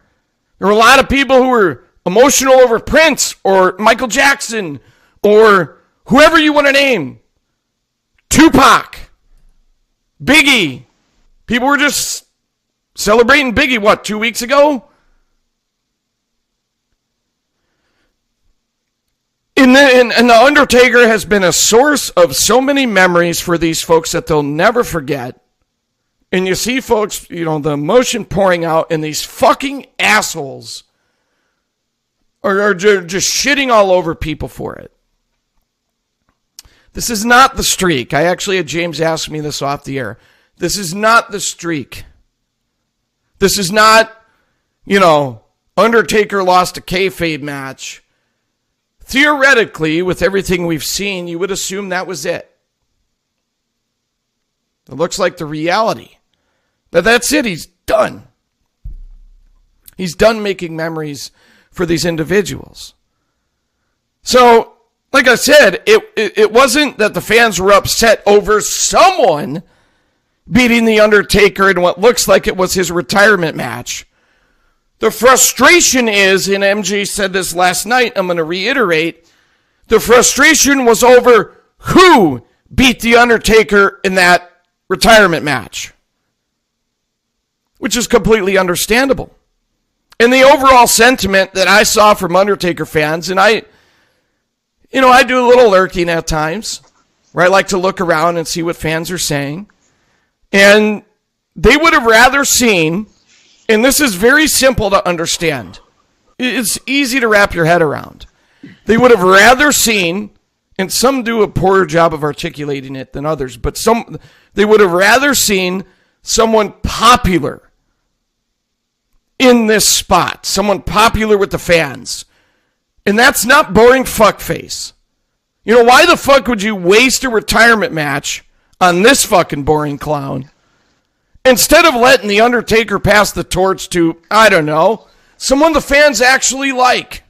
There were a lot of people who were emotional over Prince or Michael Jackson or whoever you want to name. Tupac. Biggie. People were just celebrating Biggie, 2 weeks ago? And the Undertaker has been a source of so many memories for these folks that they'll never forget. And you see folks, the emotion pouring out, and these fucking assholes are just shitting all over people for it. This is not the streak. I actually had James ask me this off the air. This is not the streak. This is not, Undertaker lost a kayfabe match. Theoretically, with everything we've seen, you would assume that was it. It looks like the reality. That's it. He's done. He's done making memories for these individuals. So, like I said, it wasn't that the fans were upset over someone beating The Undertaker in what looks like it was his retirement match. The frustration is, and MJ said this last night, I'm going to reiterate, the frustration was over who beat The Undertaker in that retirement match. Which is completely understandable. And the overall sentiment that I saw from Undertaker fans, and I do a little lurking at times, where I like to look around and see what fans are saying. And they would have rather seen, and this is very simple to understand. It's easy to wrap your head around. They would have rather seen, and some do a poorer job of articulating it than others, but they would have rather seen someone popular in this spot, someone popular with the fans. And that's not boring fuckface. Why the fuck would you waste a retirement match on this fucking boring clown instead of letting The Undertaker pass the torch to, I don't know, someone the fans actually like?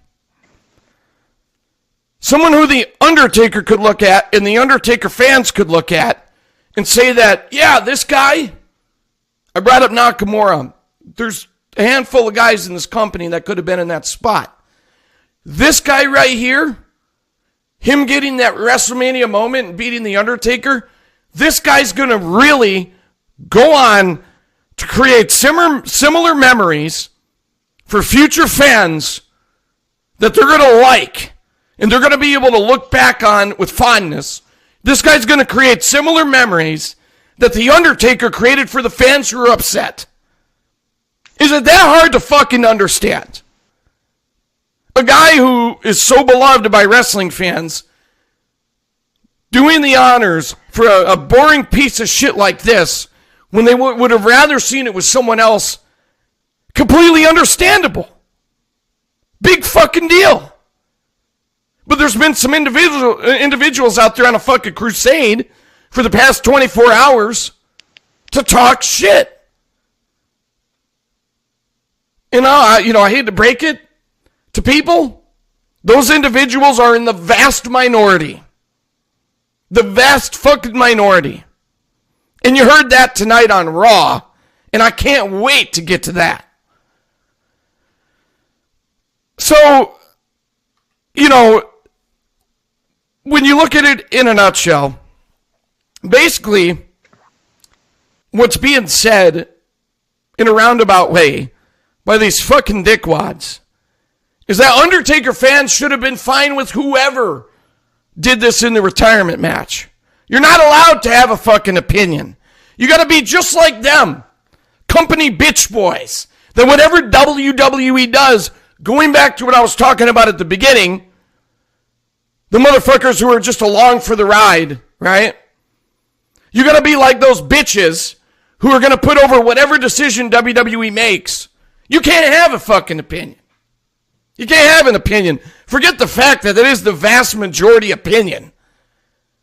Someone who The Undertaker could look at and The Undertaker fans could look at and say that, yeah, this guy, I brought up Nakamura. there's a handful of guys in this company that could have been in that spot. This guy right here, him getting that WrestleMania moment and beating The Undertaker, this guy's going to really go on to create similar memories for future fans that they're going to like and they're going to be able to look back on with fondness. This guy's going to create similar memories that The Undertaker created for the fans who are upset. Is it that hard to fucking understand? A guy who is so beloved by wrestling fans doing the honors for a boring piece of shit like this when they would have rather seen it with someone else. Completely understandable. Big fucking deal. But there's been some individuals out there on a fucking crusade for the past 24 hours to talk shit. And I hate to break it to people. Those individuals are in the vast minority. The vast fucking minority. And you heard that tonight on Raw. And I can't wait to get to that. So, when you look at it in a nutshell, basically, what's being said in a roundabout way by these fucking dickwads is that Undertaker fans should have been fine with whoever did this in the retirement match. You're not allowed to have a fucking opinion. You got to be just like them. Company bitch boys. That whatever WWE does, going back to what I was talking about at the beginning, the motherfuckers who are just along for the ride, right? You got to be like those bitches who are going to put over whatever decision WWE makes. You can't have a fucking opinion. You can't have an opinion. Forget the fact that it is the vast majority opinion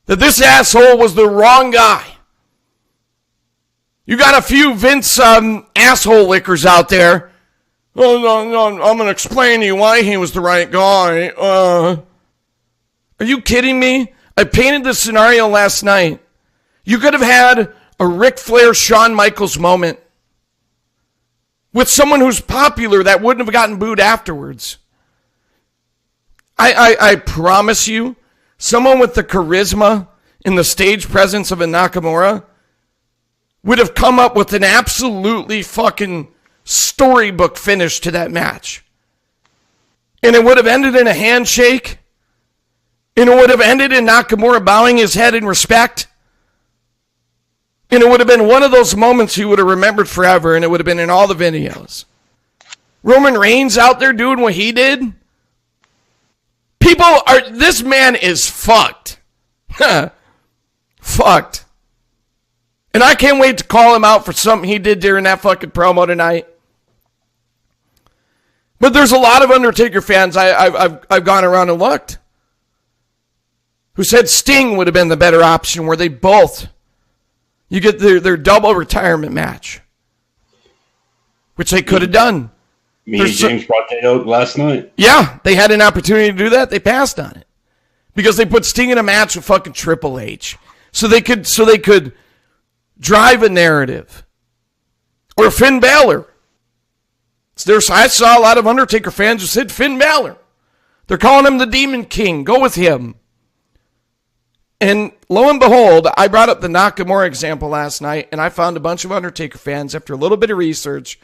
that this asshole was the wrong guy. You got a few Vince asshole lickers out there. Oh, no, I'm going to explain to you why he was the right guy. Are you kidding me? I painted this scenario last night. You could have had a Ric Flair, Shawn Michaels moment with someone who's popular that wouldn't have gotten booed afterwards. I promise you, someone with the charisma and the stage presence of a Nakamura would have come up with an absolutely fucking storybook finish to that match. And it would have ended in a handshake. And it would have ended in Nakamura bowing his head in respect. And it would have been one of those moments he would have remembered forever, and it would have been in all the videos. Roman Reigns out there doing what he did. This man is fucked. Fucked. And I can't wait to call him out for something he did during that fucking promo tonight. But there's a lot of Undertaker fans I've gone around and looked who said Sting would have been the better option, where they both, you get their double retirement match, which they could have done. Me and James brought that out last night. Yeah, they had an opportunity to do that. They passed on it because they put Sting in a match with fucking Triple H, so they could drive a narrative. Or Finn Balor. I saw a lot of Undertaker fans who said Finn Balor. They're calling him the Demon King. Go with him. And lo and behold, I brought up the Nakamura example last night, and I found a bunch of Undertaker fans, after a little bit of research,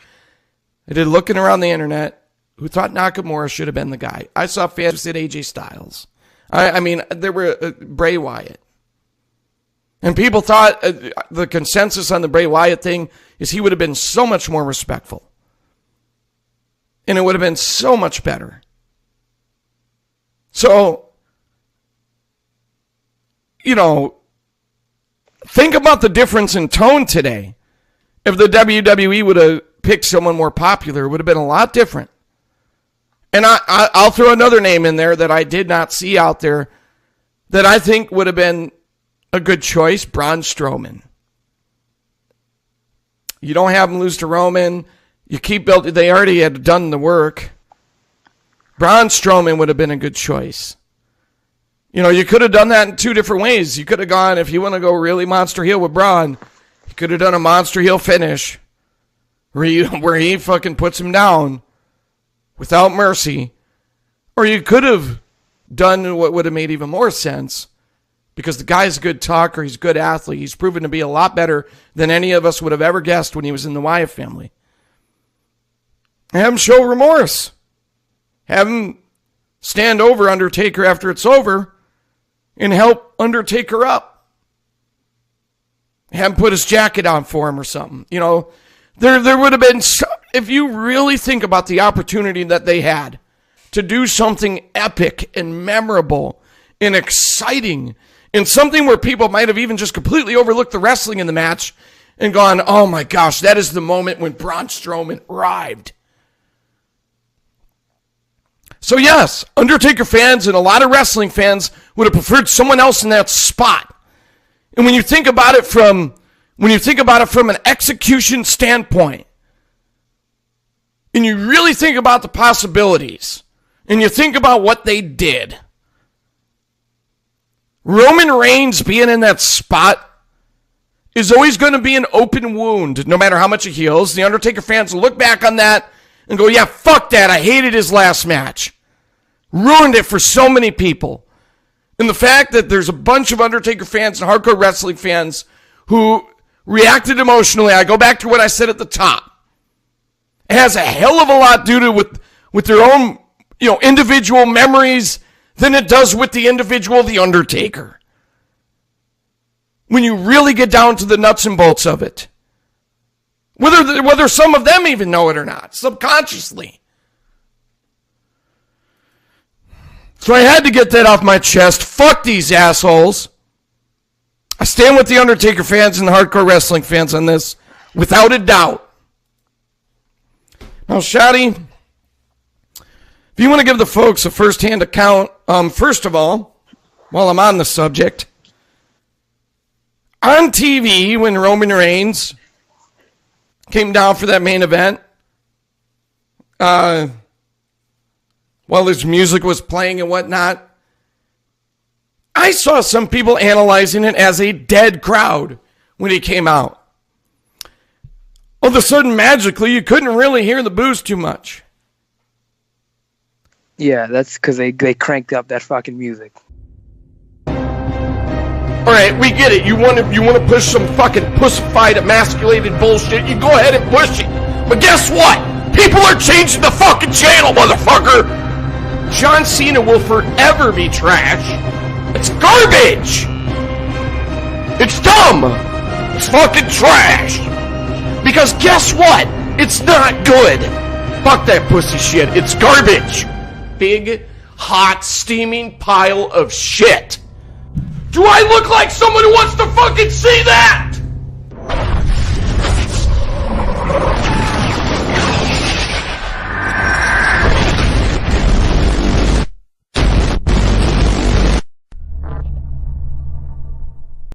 I did looking around the internet, who thought Nakamura should have been the guy. I saw fans who said AJ Styles. I mean, there were Bray Wyatt. And people thought the consensus on the Bray Wyatt thing is he would have been so much more respectful. And it would have been so much better. So, think about the difference in tone today. If the WWE would have picked someone more popular, it would have been a lot different. And I'll throw another name in there that I did not see out there that I think would have been a good choice, Braun Strowman. You don't have him lose to Roman. You keep building. They already had done the work. Braun Strowman would have been a good choice. You could have done that in two different ways. You could have gone, if you want to go really monster heel with Braun, you could have done a monster heel finish. where he fucking puts him down without mercy. Or you could have done what would have made even more sense, because the guy's a good talker, he's a good athlete, he's proven to be a lot better than any of us would have ever guessed when he was in the Wyatt family. Have him show remorse. Have him stand over Undertaker after it's over and help Undertaker up. Have him put his jacket on for him or something. You know, there would have been, if you really think about the opportunity that they had to do something epic and memorable and exciting, and something where people might have even just completely overlooked the wrestling in the match and gone, oh my gosh, that is the moment when Braun Strowman arrived. So yes, Undertaker fans and a lot of wrestling fans would have preferred someone else in that spot. And when you think about it from an execution standpoint, and you really think about the possibilities, and you think about what they did, Roman Reigns being in that spot is always going to be an open wound, no matter how much he heals. The Undertaker fans will look back on that and go, yeah, fuck that. I hated his last match. Ruined it for so many people. And the fact that there's a bunch of Undertaker fans and hardcore wrestling fans who reacted emotionally, I go back to what I said at the top. It has a hell of a lot to do with their own, individual memories than it does with the individual, the Undertaker. When you really get down to the nuts and bolts of it. Whether some of them even know it or not, subconsciously. So I had to get that off my chest. Fuck these assholes. I stand with the Undertaker fans and the hardcore wrestling fans on this, without a doubt. Now, Shotty, if you want to give the folks a first-hand account, first of all, while I'm on the subject, on TV when Roman Reigns came down for that main event, while his music was playing and whatnot, I saw some people analyzing it as a dead crowd when he came out. All of a sudden, magically, you couldn't really hear the boos too much. Yeah, that's because they cranked up that fucking music. All right, we get it. You want to push some fucking pussified, emasculated bullshit. You go ahead and push it. But guess what? People are changing the fucking channel, motherfucker. John Cena will forever be trash. It's garbage. It's dumb. It's fucking trash. Because guess what? It's not good. Fuck that pussy shit. It's garbage. Big, hot, steaming pile of shit. Do I look like someone who wants to fucking see that?